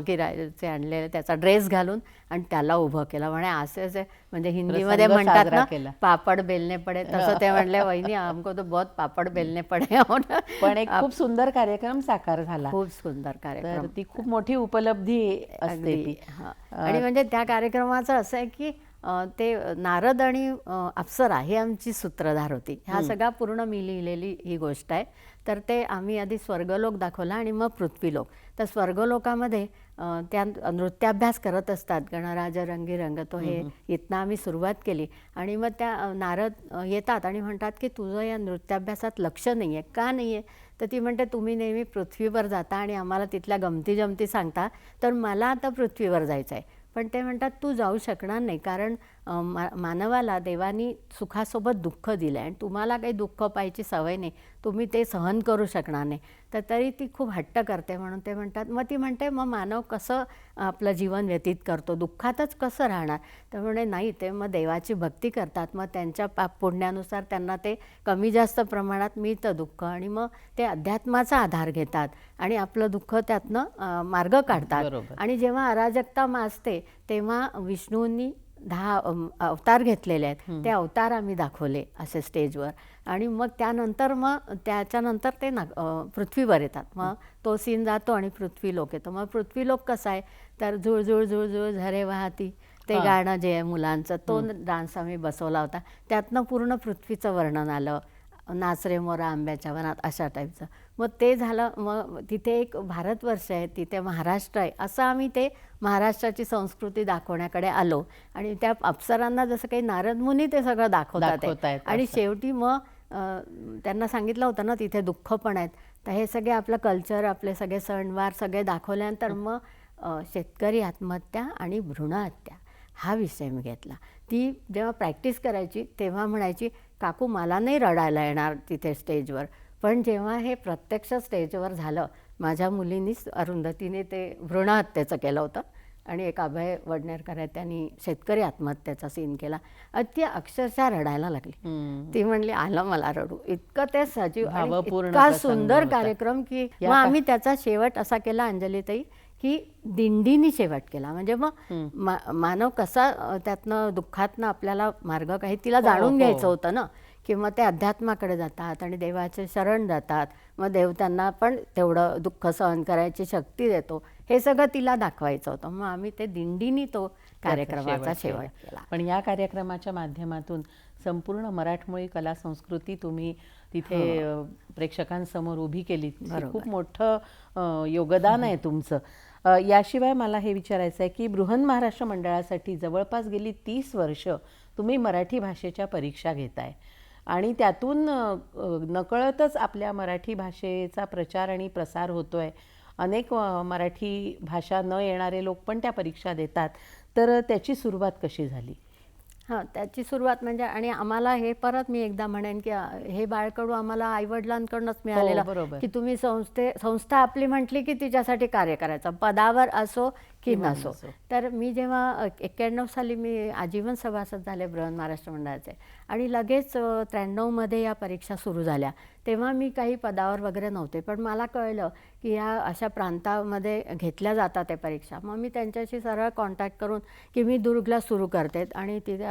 किरायचे आणलेले, त्याचा ड्रेस घालून आणि त्याला उभं केलं. म्हणे असे म्हणजे हिंदीमध्ये म्हणतात ना, पापड बेलने पडे, तसं ते म्हणले, वहिनी हमको तो बहुत पापड बेलने पडे. पण एक खूप सुंदर कार्यक्रम साकार झाला. खूप सुंदर कार्यक्रम, ती खूप मोठी उपलब्धी असते ती. आणि म्हणजे त्या कार्यक्रमाचं असं आहे की ते नारद आणि अप्सरा हे आमची सूत्रधार होती. ह्या सगळा पूर्ण मी लिहिलेली ही गोष्ट आहे. तर ते आम्ही आधी स्वर्गलोक दाखवला आणि मग पृथ्वीलोक. तर स्वर्गलोकामध्ये त्या नृत्याभ्यास करत असतात, गणराज रंगी रंगतो, हे इथनं आम्ही सुरुवात केली. आणि मग त्या नारद येतात आणि म्हणतात की तुझं या नृत्याभ्यासात लक्ष नाही आहे, का नाही आहे. तर ती म्हणते, तुम्ही नेहमी पृथ्वीवर जाता आणि आम्हाला तिथल्या गमती जमती सांगता, तर मला आता पृथ्वीवर जायचं आहे. पण ते म्हणतात, तू जाऊ शकणार नाही, कारण मानवाला देवानी सुखासोबत दुःख दिलं आहे आणि तुम्हाला काही दुःख पाहायची सवय नाही, तुम्ही ते सहन करू शकणार नाही. तर तरी ती खूप हट्ट करते. म्हणून ते म्हणतात, मग ती म्हणते, मग मानव कसं आपलं जीवन व्यतीत करतो, दुःखातच कसं राहणार. तर म्हणे नाही, ते मग देवाची भक्ती करतात, मग त्यांच्या पाप पुण्यानुसार त्यांना ते कमी जास्त प्रमाणात मिळतं दुःख, आणि मग ते अध्यात्माचा आधार घेतात आणि आपलं दुःख त्यातनं मार्ग काढतात. आणि जेव्हा अराजकता माजते तेव्हा विष्णूंनी 10 अवतार घेतलेले आहेत, ते अवतार आम्ही दाखवले असे स्टेजवर. आणि मग त्याच्यानंतर ते पृथ्वीवर येतात. मग तो सीन जातो आणि पृथ्वीलोक येतो. मग पृथ्वीलोक कसा आहे, तर झुळझुळ झुळझुळ झरे वाहती, ते गाणं जे आहे मुलांचं, तो डान्स आम्ही बसवला होता. त्यातनं पूर्ण पृथ्वीचं वर्णन आलं, नाच रे मोरा आंब्याच्या वनात, अशा टाईपचं. मग ते झालं. मग तिथे एक भारतवर्ष आहे, तिथे महाराष्ट्र आहे, असं आम्ही ते महाराष्ट्राची संस्कृती दाखवण्याकडे आलो. आणि त्या अप्सरांना जसं काही नारद मुनी ते सगळं दाखवतात. आणि शेवटी मग त्यांना सांगितलं होतं ना, तिथे दुःख पण आहेत, तर हे सगळे आपलं कल्चर, आपले सगळे सणवार सगळे दाखवल्यानंतर मग शेतकरी आत्महत्या आणि भ्रूणहत्या हा विषय मी घेतला. ती जेव्हा प्रॅक्टिस करायची तेव्हा म्हणायची, काकू मला नाही रडायला येणार तिथे स्टेजवर. पण जेव्हा हे प्रत्यक्ष स्टेजवर झालं, माझ्या मुलींनीच, अरुंधतीने ते भ्रूणहत्येचं केलं होतं आणि एक अभय वडनेरकर आहे, त्यांनी शेतकरी आत्महत्येचा सीन केला. ती अक्षरशः रडायला लागली. ती म्हणली, आलं मला रडू, इतकं ते सजीव आणि इतका सुंदर कार्यक्रम की मग आम्ही त्याचा शेवट असा केला, अंजलीताई, की दिंडीनी शेवट केला. म्हणजे मग मानव कसा त्यातनं दुःखातनं आपल्याला मार्ग काही तिला जाणून घ्यायचं होतं ना, किंवा ते अध्यात्माकडे जातात आणि देवाचे शरण जातात. मग देव त्यांना पण तेवढं दुःख सहन करायची शक्ती देतो, हे सगळं तिला दाखवायचं होतं. मग आम्ही ते दिंडीनी तो कार्यक्रमाचा शेवट केला. पण या कार्यक्रमाच्या माध्यमातून संपूर्ण मराठमोळी कला संस्कृती तुम्ही तिथे प्रेक्षकांसमोर उभी केली. खूप मोठं योगदान आहे तुमचं. याशिवाय मला हे विचारायचं आहे की बृहन महाराष्ट्र मंडळासाठी जवळपास गेली 30 वर्ष तुम्ही मराठी भाषेच्या परीक्षा घेताय आणि त्यातून नकळतच आपल्या मराठी भाषेचा प्रचार आणि प्रसार होतोय. अनेक मराठी भाषा न येणारे लोक पण त्या परीक्षा देतात. तर त्याची सुरुवात कशी झाली? हां, त्याची सुरुवात म्हणजे आणि आम्हाला हे परत मी एकदा म्हणेन, की हे बाळकडू आम्हाला आई-वडिलांकडूनच मिळालेलं, बरोबर. की तुम्ही संस्था आपली म्हटली, की तिच्यासाठी कार्य करायचं. पदावर असो की किंवा नसो. नसो. तर मी जेव्हा 91 साली मी आजीवन सभासद झाले बृहन महाराष्ट्र मंडळाचे आणि लगेच 93 मध्ये या परीक्षा सुरू झाल्या. तेव्हा मी काही पदावर वगैरे नव्हते. पण मला कळलं, की ह्या अशा प्रांतामध्ये घेतल्या जातात त्या परीक्षा. मग मी त्यांच्याशी सरळ कॉन्टॅक्ट करून, की मी दुर्गला सुरू करते आणि तिथे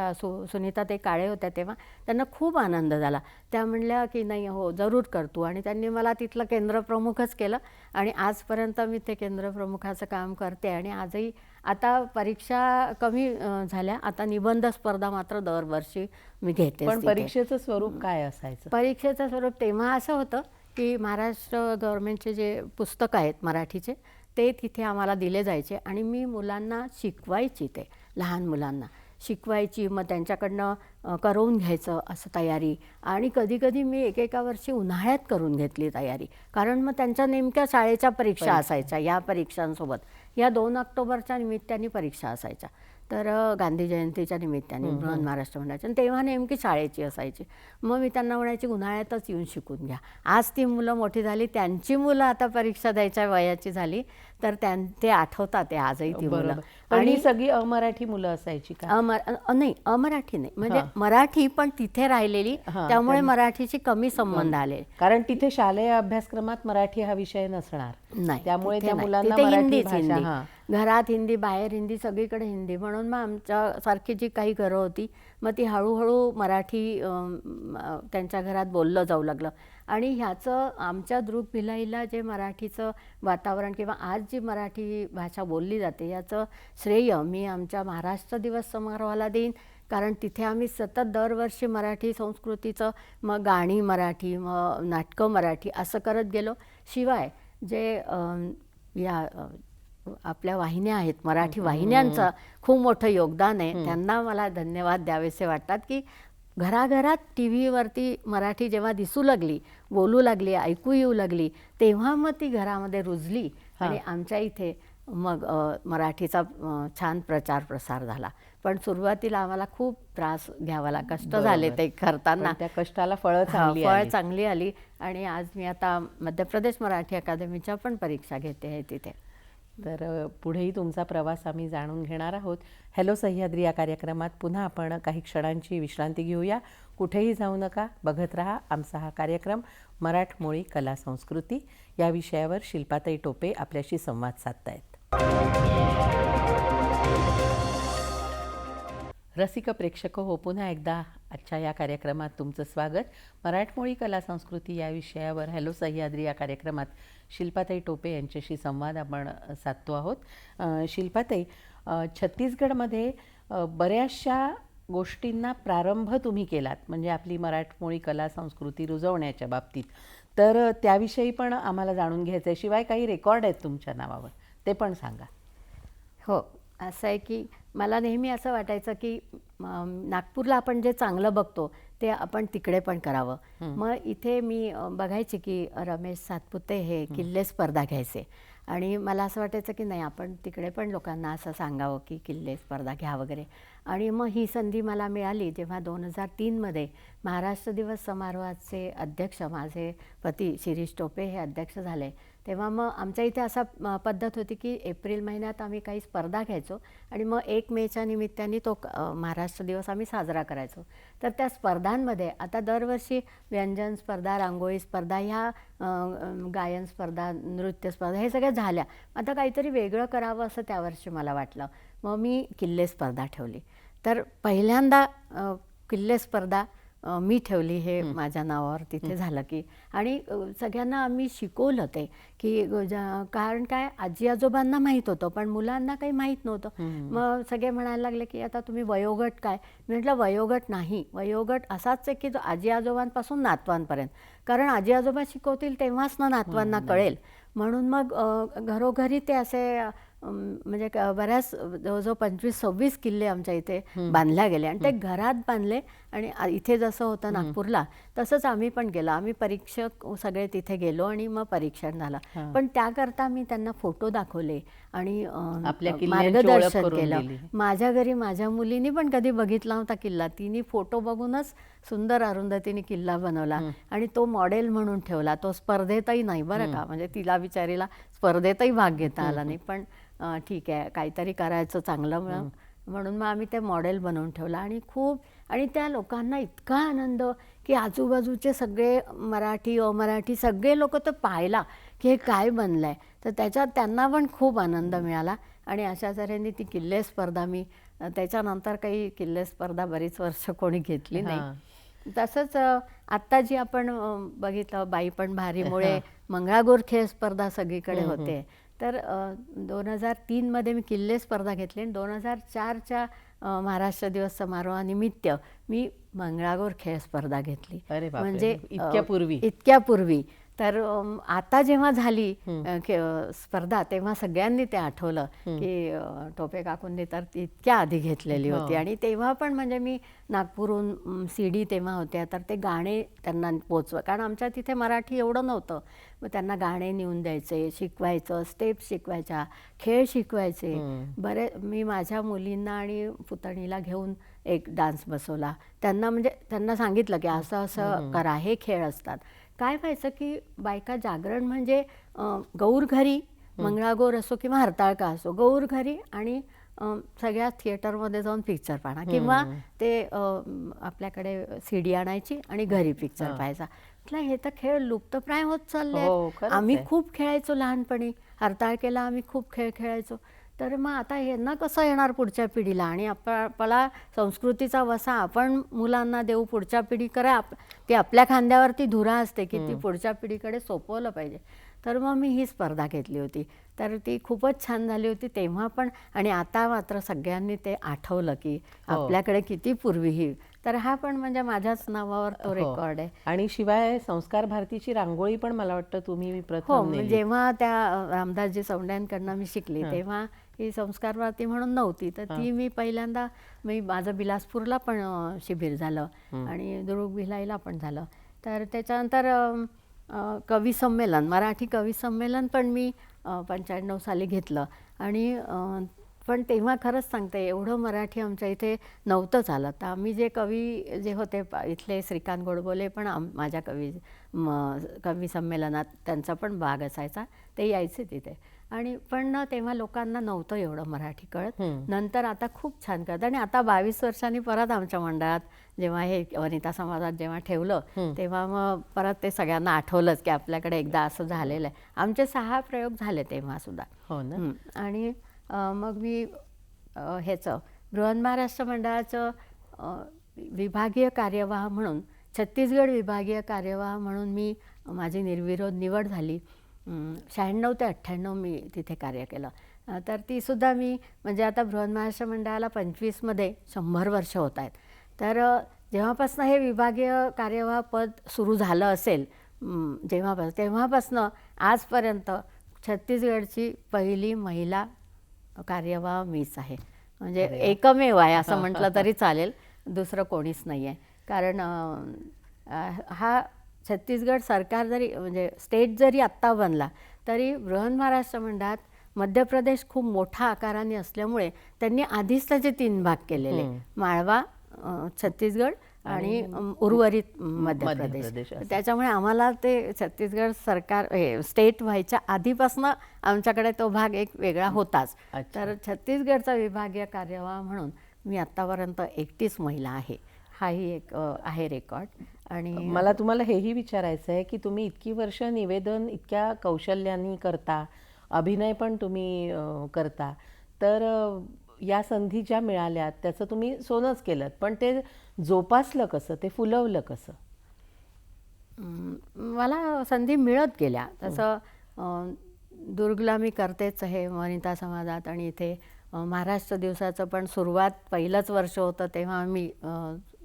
सुनीता ते काळे होत्या तेव्हा. त्यांना खूप आनंद झाला. त्या म्हणल्या, की नाही हो जरूर कर तू आणि त्यांनी मला तिथलं केंद्रप्रमुखच केलं आणि आजपर्यंत मी ते केंद्रप्रमुखाचं काम करते आणि आजही आता परीक्षा कमी झाल्या. आता निबंध स्पर्धा मात्र दरवर्षी मी घेतेच पण तिथे. परीक्षेचं स्वरूप काय असायचं? परीक्षेचं स्वरूप तेव्हा असं होतं, की महाराष्ट्र गव्हर्नमेंटचे जे पुस्तकं आहेत मराठीचे, ते तिथे आम्हाला दिले जायचे आणि मी मुलांना शिकवायची ते, लहान मुलांना शिकवायची. मग त्यांच्याकडनं करवून घ्यायचं असं तयारी आणि कधी-कधी मी एकेका वर्षी उन्हाळ्यात करून घेतली तयारी. कारण मग त्यांच्या नेमक्या शाळेच्या परीक्षा असायच्या या परीक्षांसोबत. या 2 ऑक्टोबरच्या निमित्ताने परीक्षा असायच्या. तर गांधी जयंतीच्या निमित्ताने बृहन महाराष्ट्र मंडळाच्या आणि तेव्हा नेमकी शाळेची असायची. मग मी त्यांना म्हणायची उन्हाळ्यातच येऊन शिकून घ्या. आज ती मुलं मोठी झाली, त्यांची मुलं आता परीक्षा द्यायच्या वयाची झाली, तर ते आठवतात ते आजही ती मुलं. बरोबर. पण ही सगळी अमराठी मुलं असायची का? नाही अमराठी नाही, म्हणजे मराठी पण तिथे राहिलेली, त्यामुळे मराठीशी कमी संबंध आले. कारण तिथे शालेय अभ्यासक्रमात मराठी हा विषय नसणार. नाही, त्यामुळे तिथे त्या नाही. मुलांना तिथे मराठी हिंदीच भाषा हिंदी. हां. घरात हिंदी, बाहेर हिंदी, सगळीकडे हिंदी. म्हणून मग आमच्यासारखी जी काही घरं होती मग ती हळूहळू मराठी त्यांच्या घरात बोललं जाऊ लागलं आणि ह्याचं आमच्या द्रुक भिलाईला जे मराठीचं वातावरण किंवा आज जी मराठी भाषा बोलली जाते याचं श्रेय मी आमच्या महाराष्ट्र दिवस समारोहाला देईन. कारण तिथे आम्ही सतत दरवर्षी मराठी संस्कृतीचं मग गाणी मराठी, मग नाटकं मराठी असं करत गेलो. शिवाय जे या आपल्या वाहिन्या आहेत, मराठी वाहिन्यांचं खूप मोठं योगदान आहे. त्यांना मला धन्यवाद द्यावेसे वाटतात, की घराघरात टी व्हीवरती मराठी जेव्हा दिसू लागली, बोलू लागली, ऐकू येऊ लागली, तेव्हा मग ती घरामध्ये रुजली आणि आमच्या इथे मग मराठीचा छान प्रचार प्रसार झाला. पण सुरुवातीला आम्हाला खूप त्रास घ्यावा लागला, कष्ट झाले ते करताना. पण त्या कष्टाला फळं चांगली फळ आली. चांगली आली आणि आज मी आता मध्य प्रदेश मराठी अकादमीच्या पण परीक्षा घेते आहे तिथे. तर पुढेही तुमचा प्रवास आम्ही जाणून घेणार आहोत. हॅलो सह्याद्री या कार्यक्रमात पुन्हा आपण काही क्षणांची विश्रांती घेऊया. कुठेही जाऊ नका, बघत राहा आमचा हा कार्यक्रम मराठमोळी कला संस्कृती. या विषयावर शिल्पाताई टोपे आपल्याशी संवाद साधतायत. रसिक प्रेक्षक हो, पुन्हा एकदा आजच्या या कार्यक्रमात तुमचं स्वागत. मराठमोळी कला संस्कृती या विषयावर हॅलो सह्याद्री या कार्यक्रमात शिल्पाताई टोपे यांच्याशी संवाद आपण साधतो आहोत. शिल्पाताई, छत्तीसगडमध्ये बऱ्याचशा गोष्टींना प्रारंभ तुम्ही केलात, म्हणजे आपली मराठमोळी कला संस्कृती रुजवण्याच्या बाबतीत. तर त्याविषयी पण आम्हाला जाणून घ्यायचं आहे. शिवाय काही रेकॉर्ड आहेत तुमच्या नावावर, ते पण सांगा. हो, असं आहे की मला नेहमी असं वाटायचं की नागपूरला आपण जे चांगलं बघतो ते आपण तिकडे पण करावं. मग इथे मी बघायचे की रमेश सातपुते हे किल्ले स्पर्धा घ्यायचे आणि मला असं वाटायचं की नाही आपण तिकडे पण लोकांना असं सांगावं की किल्ले स्पर्धा घ्या वगैरे. आणि मग ही संधी मला मिळाली जेव्हा 2003 मध्ये महाराष्ट्र दिवस समारोहाचे अध्यक्ष माझे पती शिरीष टोपे हे अध्यक्ष झाले. तेव्हा मग आमच्या इथे असा पद्धत होती की एप्रिल महिन्यात आम्ही काही स्पर्धा घ्यायचो आणि मग 1 मेच्या निमित्ताने तो महाराष्ट्र दिवस आम्ही साजरा करायचो. तर त्या स्पर्धांमध्ये आता दरवर्षी व्यंजन स्पर्धा, रांगोळी स्पर्धा, ह्या गायन स्पर्धा, नृत्य स्पर्धा हे सगळ्या झाल्या. आता काहीतरी वेगळं करावं असं त्यावर्षी मला वाटलं. मग मी किल्ले स्पर्धा ठेवली. तर पहिल्यांदा किल्ले स्पर्धा मी ठेवली हे माझ्या नावावर तिथे झालं की. आणि सगळ्यांना आम्ही शिकवलं ते की कारण काय आजी आजोबांना माहीत होतं पण मुलांना काही माहीत नव्हतं. मग सगळे म्हणायला लागले की आता तुम्ही वयोगट काय. मी म्हटलं वयोगट नाही, वयोगट असाच आहे की जो आजी आजोबांपासून नातवांपर्यंत. कारण आजी आजोबा शिकवतील तेव्हाच ना नातवांना कळेल. म्हणून मग घरोघरी ते असे म्हणजे बऱ्याच जवळजवळ 25-26 किल्ले आमच्या इथे बांधल्या गेले आणि ते घरात बांधले. आणि इथे जसं होतं नागपूरला तसंच आम्ही पण गेलो. आम्ही परीक्षक सगळे तिथे गेलो आणि मग परीक्षण झालं. पण त्याकरता मी त्यांना फोटो दाखवले आणि आपल्या किल्ल्यांची ओळख मार्गदर्शन करून केलं. दिली. माझ्या घरी माझ्या मुलीनी पण कधी बघितला नव्हता किल्ला. तिने फोटो बघूनच सुंदर अरुंधतीने किल्ला बनवला आणि तो मॉडेल म्हणून ठेवला. तो स्पर्धेतही नाही बरं का, म्हणजे तिला बिचारीला स्पर्धेतही भाग घेता आला नाही. पण ठीक आहे, काहीतरी करायचं चांगलं म्हणून मग आम्ही ते मॉडेल बनवून ठेवलं. आणि त्या लोकांना इतका आनंद की आजूबाजूचे सगळे मराठी अमराठी सगळे लोक तर पाहिला की हे काय बनलं आहे. तर त्याच्यात त्यांना पण खूप आनंद मिळाला. आणि अशा तऱ्हेने ती किल्ले स्पर्धा मी त्याच्यानंतर काही किल्ले स्पर्धा बरीच वर्ष कोणी घेतली नाही. तसंच आत्ता जी आपण बघितलं बाई पण भारीमुळे मंगळागौर खेळ स्पर्धा सगळीकडे होते. तर 2003 मी किल्ले स्पर्धा घेतली आणि 2004च्या महाराष्ट्र दिवस समारोहानिमित्त मी मंगळागौर खेळ स्पर्धा घेतली. म्हणजे इतक्यापूर्वी. तर आता जेव्हा झाली स्पर्धा तेव्हा सगळ्यांनी ते आठवलं की टोपे काकूंनी तर ती इतक्या आधी घेतलेली होती. आणि तेव्हा पण म्हणजे मी नागपूरहून CD तेव्हा होत्या, तर ते गाणे त्यांना कारण आमच्या तिथे मराठी एवढं नव्हतं. मग त्यांना गाणे नेऊन द्यायचे, शिकवायचं, स्टेप्स शिकवायच्या, खेळ शिकवायचे. मी माझ्या मुलींना आणि पुतणीला घेऊन एक डान्स बसवला. त्यांना सांगितलं की असं असं करा, हे खेळ असतात. काय व्हायचं की बायका जागरण म्हणजे गौर घरी, मंगळागौर असो किंवा हरताळका असो, गौर घरी आणि सगळ्या थिएटरमध्ये जाऊन पिक्चर पाहणं किंवा ते आपल्याकडे CD आणायची आणि घरी पिक्चर पाहायचा. म्हटलं हे तर खेळ लुप्तप्राय होत चालले. आम्ही खूप खेळायचो लहानपणी, हरताळकेला आम्ही खूप खेळ खेळायचो. तर मग आता यांना कसं येणार पुढच्या पिढीला. आणि आपला संस्कृतीचा वसा आपण मुलांना देऊ, पुढच्या पिढीकडे ती आपल्या खांद्यावरती धुरा असते की ती पुढच्या पिढीकडे सोपवलं पाहिजे. तर मग मी ही स्पर्धा घेतली होती. तर ती खूपच छान झाली होती तेव्हा पण. आणि आता मात्र सगळ्यांनी ते आठवलं की आपल्याकडे किती पूर्वी ही. तर हा पण म्हणजे माझ्याच नावावर तो रेकॉर्ड आहे. आणि शिवाय संस्कार भारतीची रांगोळी पण मला वाटतं तुम्ही प्रथम नेली. जेव्हा त्या रामदासजी सौंड्यांकडनं मी शिकली तेव्हा ही संस्कार भारती म्हणून नव्हती. तर ती मी पहिल्यांदा माझं बिलासपूरला पण शिबिर झालं आणि दुर्ग भिलाईला पण झालं. तर त्याच्यानंतर कवी संमेलन, मराठी कवी संमेलन पण मी 95 साली घेतलं. आणि पण तेव्हा खरंच सांगते एवढं मराठी आमच्या इथे नव्हतं चालत. तर आम्ही जे कवी जे होते इथले श्रीकांत गोडबोले पण माझ्या कवी संमेलनात त्यांचा पण भाग असायचा, ते यायचे तिथे. आणि पण तेव्हा लोकांना नव्हतं एवढं मराठी कळत. नंतर आता खूप छान कळतं. आणि आता 22 वर्षांनी परत आमच्या मंडळात जेव्हा हे वनिता समाजात जेव्हा ठेवलं तेव्हा मग परत ते सगळ्यांना आठवलंच की आपल्याकडे एकदा असं झालेलं आहे. आमचे 6 प्रयोग झाले तेव्हा सुद्धा. आणि मग मी ह्याचं बृहन्महाराष्ट्र मंडळाचं विभागीय कार्यवाह म्हणून, छत्तीसगड विभागीय कार्यवाह म्हणून मी माझी निर्विरोध निवड झाली. 96 ते 98 मी तिथे कार्य केलं. तर तीसुद्धा मी म्हणजे आता बृहन्महाराष्ट्र मंडळाला 25मध्ये 100 वर्ष होत आहेत. तर जेव्हापासनं हे विभागीय कार्यवाह पद सुरू झालं असेल तेव्हापासनं आजपर्यंत छत्तीसगडची पहिली महिला कार्यवाह मीच आहे. म्हणजे एकमेव आहे असं म्हटलं तरी चालेल, दुसरं कोणीच नाही आहे. कारण हा छत्तीसगड सरकार जरी म्हणजे स्टेट जरी आत्ता बनला तरी बृहन्महाराष्ट्र मंडळात मध्य प्रदेश खूप मोठा आकाराने असल्यामुळे त्यांनी आधीच त्याचे 3 भाग केलेले, माळवा, छत्तीसगड आणि उर्वरित मध्य प्रदेश. त्याच्यामुळे आम्हाला ते छत्तीसगड सरकार स्टेट व्हायच्या आधीपासून आमच्याकडे तो भाग एक वेगळा होताच. तर छत्तीसगडचा विभागीय कार्यवाह म्हणून मी आत्तापर्यंत एकटीच महिला आहे. हाही एक आहे रेकॉर्ड. आणि मला तुम्हाला हेही विचारायचं आहे की तुम्ही इतकी वर्ष निवेदन इतक्या कौशल्याने करता, अभिनय पण तुम्ही करता, तर या संधी ज्या मिळाल्या त्याचं तुम्ही सोनंच केलं, पण ते जोपासलं कसं, ते फुलवलं कसं? मला संधी मिळत गेल्या. तसं दुर्गला मी करतेच आहे वनिता समाजात. आणि इथे महाराष्ट्र दिवसाचं पण सुरुवात पहिलंच वर्ष होतं तेव्हा मी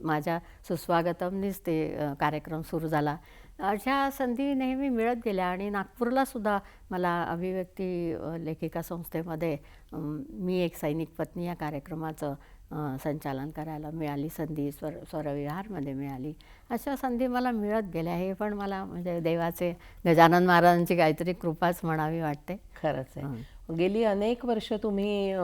माझ्या सुस्वागतमनीच ते कार्यक्रम सुरू झाला. अशा संधी नेहमी मिळत गेल्या. आणि नागपूरला सुद्धा मला अभिव्यक्ती लेखिका संस्थेमध्ये मी एक सैनिक पत्नी या कार्यक्रमाचं संचालन करायला मिळाली संधी, स्वरविहारमध्ये मिळाली. अशा संधी मला मिळत गेल्या. हे पण मला म्हणजे देवाचे, गजानन महाराजांची काहीतरी कृपाच म्हणावी वाटते. खरंच आहे. गेली अनेक वर्ष तुम्ही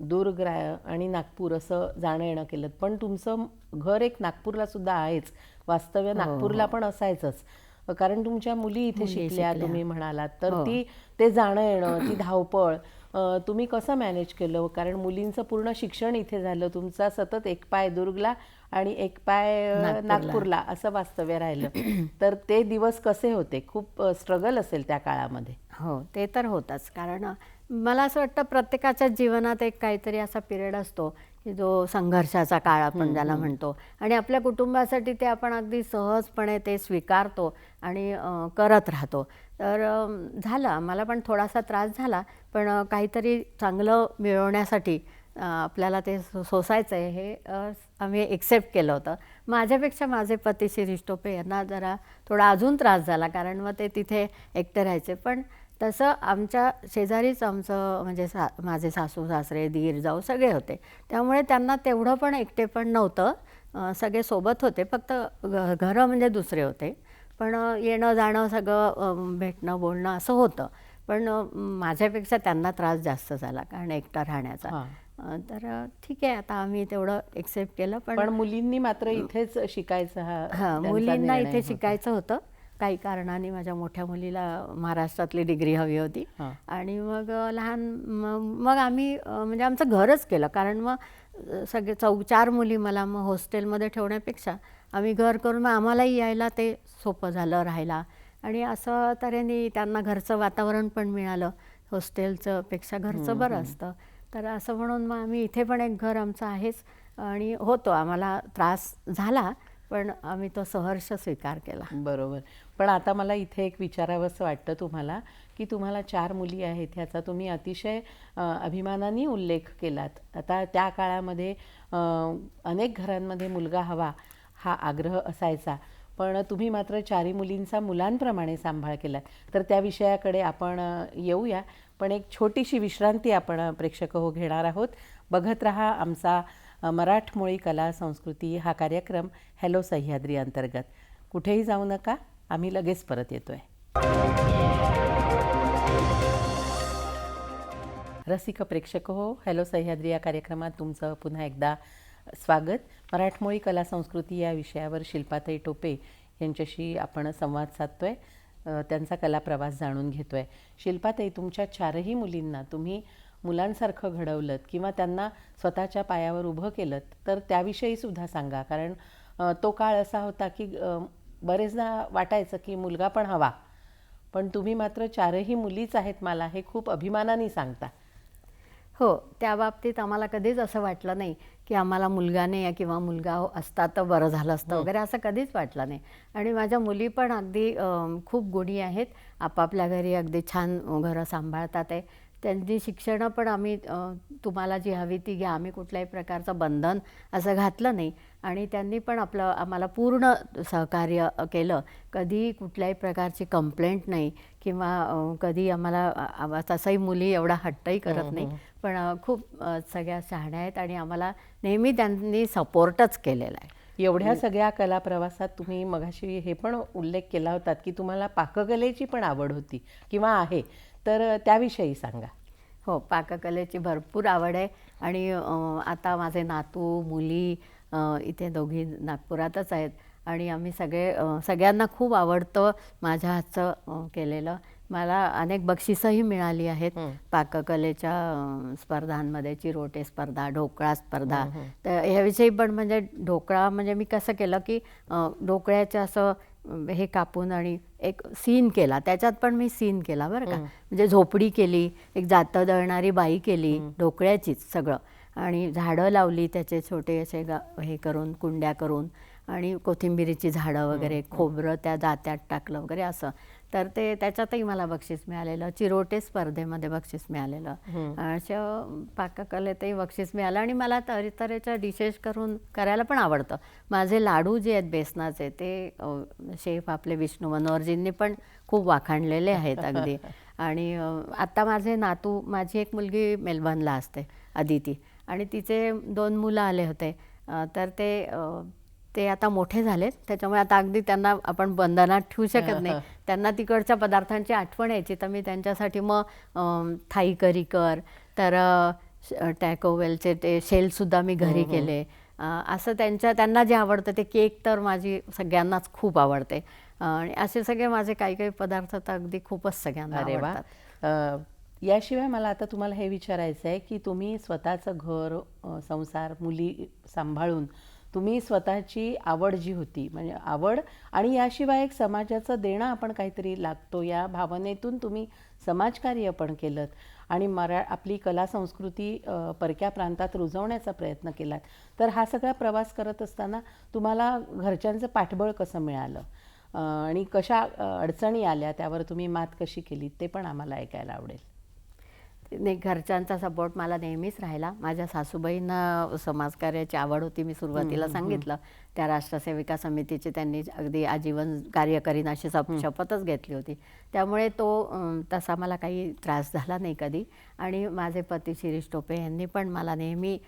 दुर्ग आणि नागपूर असं जाणं येणं केलं, पण तुमचं घर एक नागपूरला सुद्धा आहेच, वास्तव्य नागपूरला पण असायचंच, कारण तुमच्या मुली इथे शिकल्या तुम्ही म्हणालात. तर ते जाणं येणं, ती धावपळ तुम्ही कसं मॅनेज केलं? कारण मुलींचं पूर्ण शिक्षण इथे झालं, तुमचा सतत एक पाय दुर्गला आणि एक पाय नागपूरला असं वास्तव्य राहिलं. तर ते दिवस कसे होते? खूप स्ट्रगल असेल त्या काळामध्ये. हो, ते तर होतंच. कारण मला असं वाटतं प्रत्येकाच्याच जीवनात एक काहीतरी असा पिरियड असतो की जो संघर्षाचा काळ आपण ज्याला म्हणतो, आणि आपल्या कुटुंबासाठी ते आपण अगदी सहजपणे ते स्वीकारतो आणि करत राहतो. तर झालं, मला पण थोडासा त्रास झाला, पण काहीतरी चांगलं मिळवण्यासाठी आपल्याला ते सोसायचं आहे हे आम्ही एक्सेप्ट केलं होतं. माझ्यापेक्षा माझे पती शिरीष टोपे यांना जरा थोडा अजून त्रास झाला, कारण मग ते तिथे एकटे राहायचे. पण तसं आमच्या शेजारीच आमचं म्हणजे माझे सासू सासरे दीर जाऊ सगळे होते, त्यामुळे त्यांना तेवढं पण एकटेपण नव्हतं. सगळे सोबत होते, फक्त घरं म्हणजे दुसरे होते, पण येणं जाणं सगळं भेटणं बोलणं असं होतं. पण माझ्यापेक्षा त्यांना त्रास जास्त झाला, कारण एकटा राहण्याचा. तर ठीक आहे, आता आम्ही तेवढं एक्सेप्ट केलं. पण मुलींनी मात्र इथेच शिकायचं, हां, मुलींना इथे शिकायचं होतं. काही कारणाने माझ्या मोठ्या मुलीला महाराष्ट्रातली डिग्री हवी होती, आणि मग मग आम्ही म्हणजे आमचं घरच केलं. कारण मग सगळे 4 मुली मला मग हॉस्टेलमध्ये ठेवण्यापेक्षा आम्ही घर करून मग आम्हालाही यायला ते सोपं झालं राहायला, आणि असं तऱ्हेने त्यांना घरचं वातावरण पण मिळालं. हॉस्टेलचं पेक्षा घरचं बरं असतं. तर असं म्हणून मग आम्ही इथे पण एक घर आमचं आहेच, आणि होतो आम्हाला त्रास झाला, पण आम्ही तो सहर्ष स्वीकार केला. बरोबर. पण आता मला इथे एक विचारावंसं वाटतं तुम्हाला, की तुम्हाला 4 मुली आहेत, ह्याचा तुम्ही अतिशय अभिमानाने उल्लेख केलात. आता त्या काळामध्ये अनेक घरांमध्ये मुलगा हवा हा आग्रह असायचा, पण तुम्ही मात्र 4ही मुलींचा मुलांप्रमाणे सांभाळ केलात. तर त्या विषयाकडे आपण येऊया, पण एक छोटीशी विश्रांती आपण प्रेक्षक हो घेणार आहोत. बघत रहा आमचा मराठमोळी कला संस्कृती हा कार्यक्रम हॅलो सह्याद्री अंतर्गत. कुठेही जाऊ नका, आम्ही लगेच परत येतोय. रसिक प्रेक्षक हो, हॅलो सह्याद्री या कार्यक्रमात तुमचं पुन्हा एकदा स्वागत. मराठमोळी कला संस्कृती या विषयावर शिल्पाताई टोपे यांच्याशी आपण संवाद साधतोय, त्यांचा कला प्रवास जाणून घेतोय. शिल्पाताई, तुमच्या 4ही मुलींना तुम्ही मुलांसारखं घडवलं किंवा त्यांना स्वतःच्या पायावर उभं केलं, तर त्याविषयी सुद्धा सांगा. कारण तो काळ असा होता की बरेचदा वाटायचं की मुलगा पण हवा, पण तुम्ही मात्र 4ही मुलीच आहेत मला हे खूप अभिमानाने सांगता. हो, त्या बाबतीत आम्हाला कधीच असं वाटलं नाही की आम्हाला मुलगा नाही किंवा मुलगा असता तर बरं झालं असतं वगैरे, असं कधीच वाटलं नाही. आणि माझ्या मुली पण अगदी खूप गुणी आहेत, आपापल्या घरी अगदी छान घरं सांभाळतात आहे. त्यांची शिक्षणं पण आम्ही तुम्हाला जी हवी ती घ्या, आम्ही कुठल्याही प्रकारचं बंधन असं घातलं नाही, आणि त्यांनी पण आम्हाला पूर्ण सहकार्य केलं. कधी कुठल्याही प्रकारची कंप्लेंट नाही, किंवा कधी आम्हाला तसंही मुली एवढा हट्टही करत नाही, पण खूप सगळ्या शहाण्या आहेत, आणि आम्हाला नेहमी त्यांनी सपोर्टच केलेला आहे. एवढ्या सगळ्या कला प्रवासात तुम्ही मगाशी हे पण उल्लेख केला होतात की तुम्हाला पाककलेची पण आवड होती किंवा आहे, तर त्याविषयी सांगा. हो, पाककलेची भरपूर आवड आहे, आणि आता माझे नातू मुली इथे दोघी नागपुरातच आहेत, आणि आम्ही सगळ्यांना खूप आवडतं माझ्या हातचं केलेलं. मला अनेक बक्षिसंही मिळाली आहेत पाककलेच्या स्पर्धांमध्ये, चिरोटे स्पर्धा, ढोकळा स्पर्धा. तर ह्याविषयी पण म्हणजे ढोकळा म्हणजे मी कसं केलं की ढोकळ्याचं असं हे कापून आणि एक सीन केला, त्याच्यात पण मी सीन केला बरं का. म्हणजे झोपडी केली, एक जातं दळणारी बाई केली ढोकळ्याचीच सगळं, आणि झाडं लावली त्याचे छोटे असे हे करून, कुंड्या करून, आणि कोथिंबिरीची झाडं वगैरे, खोबरं त्या जात्यात टाकलं वगैरे असं. तर त्याच्यातही मला बक्षीस मिळालेलं, चिरोटे स्पर्धेमध्ये बक्षीस मिळालेलं, अशा पाककलेतही बक्षीस मिळालं. आणि मला तऱ्हेतऱ्हेच्या डिशेस करायला पण आवडतं. माझे लाडू जे आहेत बेसनाचे, ते शेफ आपले विष्णू मनोहरजींनी पण खूप वाखाणलेले आहेत अगदी. आणि आता माझे नातू, माझी एक मुलगी मेलबर्नला असते, अदिती, आणि तिचे 2 मुलं आले होते. तर ते आता मोठे झालेत, त्याच्यामुळे आता अगदी त्यांना आपण बंधनात ठेवू शकत नाही. त्यांना तिकडच्या पदार्थांची आठवण यायची, तर मी त्यांच्यासाठी मग थाई करी कर, तर टॅकोवेलचे ते शेलसुद्धा मी घरी केले. असं त्यांना जे आवडतं ते केक तर माझी सगळ्यांनाच खूप आवडते. आणि असे सगळे माझे काही काही पदार्थ तर अगदी खूपच सगळ्यांना अरे वा. आवडतात. याशिवाय मला आता तुम्हाला हे विचारायचं आहे की तुम्ही स्वतःचं घर, संसार, मुली सांभाळून तुम्ही स्वतःची आवड जी होती, म्हणजे आवड आणि याशिवाय एक समाजाचं देणं आपण काहीतरी लागतो या भावनेतून तुम्ही समाजकार्य पण केलं आणि आपली कला संस्कृती परक्या प्रांतात रुजवण्याचा प्रयत्न केलात. तर हा सगळा प्रवास करत असताना तुम्हाला घरच्यांचं पाठबळ कसं मिळालं आणि कशा अडचणी आल्या, त्यावर तुम्ही मात कशी केली, ते पण आम्हाला ऐकायला आवडेल. नाही, घरच्यांचा सपोर्ट मला नेहमीच राहिला. माझ्या सासूबाईंना समाजकार्याची आवड होती, मी सुरुवातीला सांगितलं. त्या राष्ट्रसेविका समितीची त्यांनी अगदी आजीवन कार्य करीन अशी शपथच घेतली होती. त्यामुळे तसा मला काही त्रास झाला नाही कधी. आणि माझे पती शिरीष टोपे यांनी पण मला नेहमी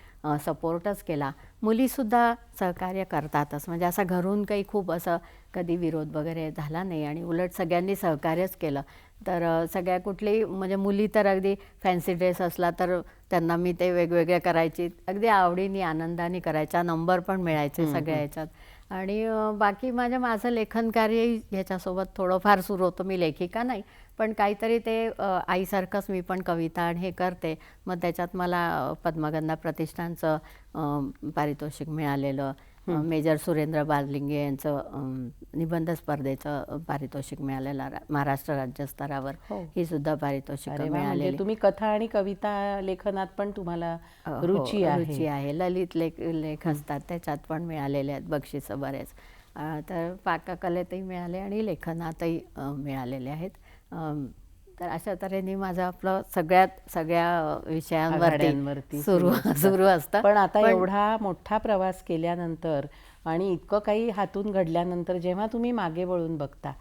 सपोर्टच केला. मुलीसुद्धा सहकार्य करतातच, म्हणजे असं घरून काही खूप असं कधी विरोध वगैरे झाला नाही आणि उलट सगळ्यांनी सहकार्यच केलं. तर सगळ्या कुठलेही म्हणजे मुली तर अगदी फॅन्सी ड्रेस असला तर त्यांना मी ते वेगवेगळे करायची, अगदी आवडीने आनंदाने करायच्या, नंबर पण मिळायचे सगळ्या ह्याच्यात. आणि बाकी माझं लेखन कार्यही ह्याच्यासोबत थोडंफार सुरू होतं. मी लेखिका नाही, पण काहीतरी ते आईसारखंच मी पण कविता आणि हे करते. मग त्याच्यात मला पद्मगंधा प्रतिष्ठानचं पारितोषिक मिळालेलं, मेजर सुरेंद्र बाललिंगे यांचं निबंध स्पर्धेचं पारितोषिक मिळालेलं महाराष्ट्र राज्य स्तरावर, ही सुद्धा पारितोषिक मिळालेली. तुम्ही कथा आणि कविता लेखनात पण तुम्हाला रुची आहे. ललित लेख असतात त्याच्यात पण मिळालेले आहेत बक्षिसं बरेच. तर पाककलेतही मिळाले आणि लेखनातही मिळालेले आहेत. तर अशा तऱ्हेने माझं आपलं सगळ्या विषयांवरती सुरू असतं. पण आता एवढा मोठा प्रवास केल्यानंतर आणि इतकं काही हातून घडल्यानंतर जेव्हा तुम्ही मागे वळून बघता,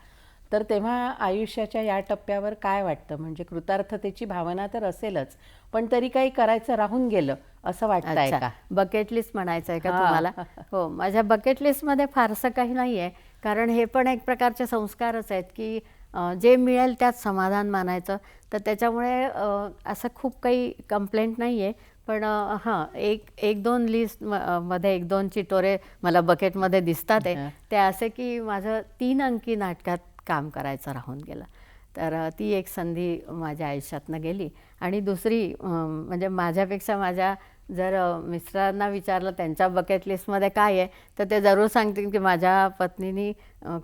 तर तेव्हा आयुष्याच्या या टप्प्यावर काय वाटतं? म्हणजे कृतार्थतेची भावना तर असेलच, पण तरी काही करायचं राहून गेलं असं वाटतंय का? बकेट लिस्ट म्हणायचं आहे का तुम्हाला? हो, माझ्या बकेट लिस्टमध्ये फारसं काही नाही आहे, कारण हे पण एक प्रकारचे संस्कारच आहेत की जे मिळेल त्यात समाधान मानायचं. तर त्याच्यामुळे असं खूप काही कंप्लेंट नाही आहे. पण हां, एक दोन लिस्ट मध्ये 1-2 चिटोरे मला बकेटमध्ये दिसतात आहे. ते असे की माझं 3 अंकी नाटकात काम करायचं राहून गेलं. तर ती एक संधी माझ्या आयुष्यातनं गेली. आणि दुसरी म्हणजे माझ्यापेक्षा माझ्या जर मिस्टरांना विचारलं त्यांच्या बकेट लिस्टमध्ये काय आहे, तर ते जरूर सांगतील की माझ्या पत्नीने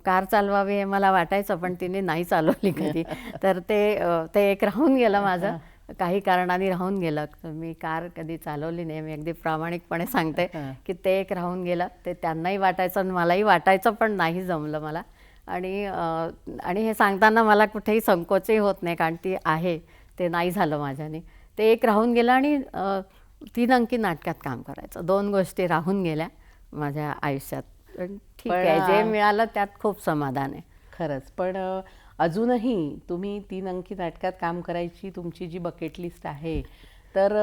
कार चालवावी हे मला वाटायचं, पण तिने नाही चालवली कधी. तर ते एक राहून गेलं माझं, काही कारणाने राहून गेलं. मी कार कधी चालवली नाही, मी अगदी प्रामाणिकपणे सांगते की ते एक राहून गेलं. ते त्यांनाही वाटायचं आणि मलाही वाटायचं, पण नाही जमलं मला. आणि हे सांगताना मला कुठेही संकोचही होत नाही, कारण ती आहे, ते नाही झालं माझ्याने. ते एक राहून गेलं आणि 3 अंकी नाटकात काम करायचं. 2 गोष्टी राहून गेल्या माझ्या आयुष्यात. पण ठीक आहे, जे मिळालं त्यात खूप समाधान आहे. खरंच. पण अजूनही तुम्ही 3 अंकी नाटकात काम करायची तुमची जी बकेट लिस्ट आहे, तर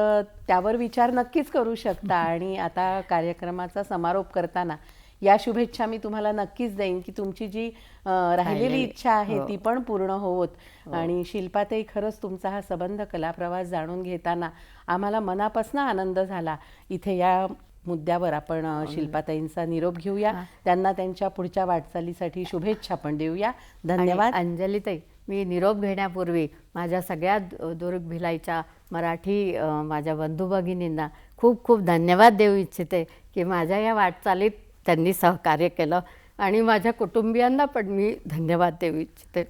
त्यावर विचार नक्कीच करू शकता. आणि आता कार्यक्रमाचा समारोप करताना या शुभेच्छा मी तुम्हाला नक्कीच देईन की तुमची जी राहिलेली इच्छा आहे ती पण पूर्ण होत. आणि शिल्पाताई, खरंच तुमचा हा सबंध कलाप्रवास जाणून घेताना आम्हाला मनापासून आनंद झाला. इथे या मुद्द्यावर आपण शिल्पाताईंचा निरोप घेऊया, त्यांना त्यांच्या पुढच्या वाटचालीसाठी शुभेच्छा पण देऊया. धन्यवाद. अंजलीताई, मी निरोप घेण्यापूर्वी माझ्या सगळ्या दुर्ग भिलाईच्या मराठी माझ्या बंधू भगिनींना खूप खूप धन्यवाद देऊ इच्छिते की माझ्या या वाटचालीत त्यांनी सहकार्य केलं. आणि माझ्या कुटुंबियांना पण मी धन्यवाद देऊ इच्छिते.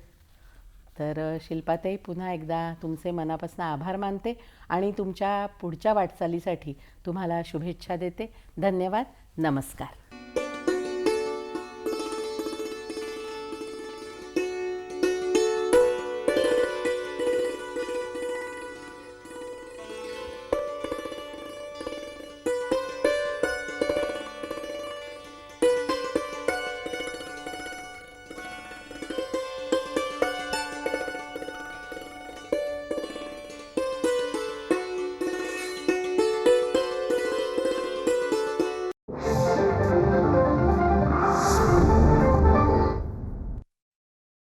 तर शिल्पाताई, पुन्हा एकदा तुमचे मनापासून आभार मानते आणि तुमच्या पुढच्या वाटचालीसाठी तुम्हाला शुभेच्छा देते. धन्यवाद. नमस्कार.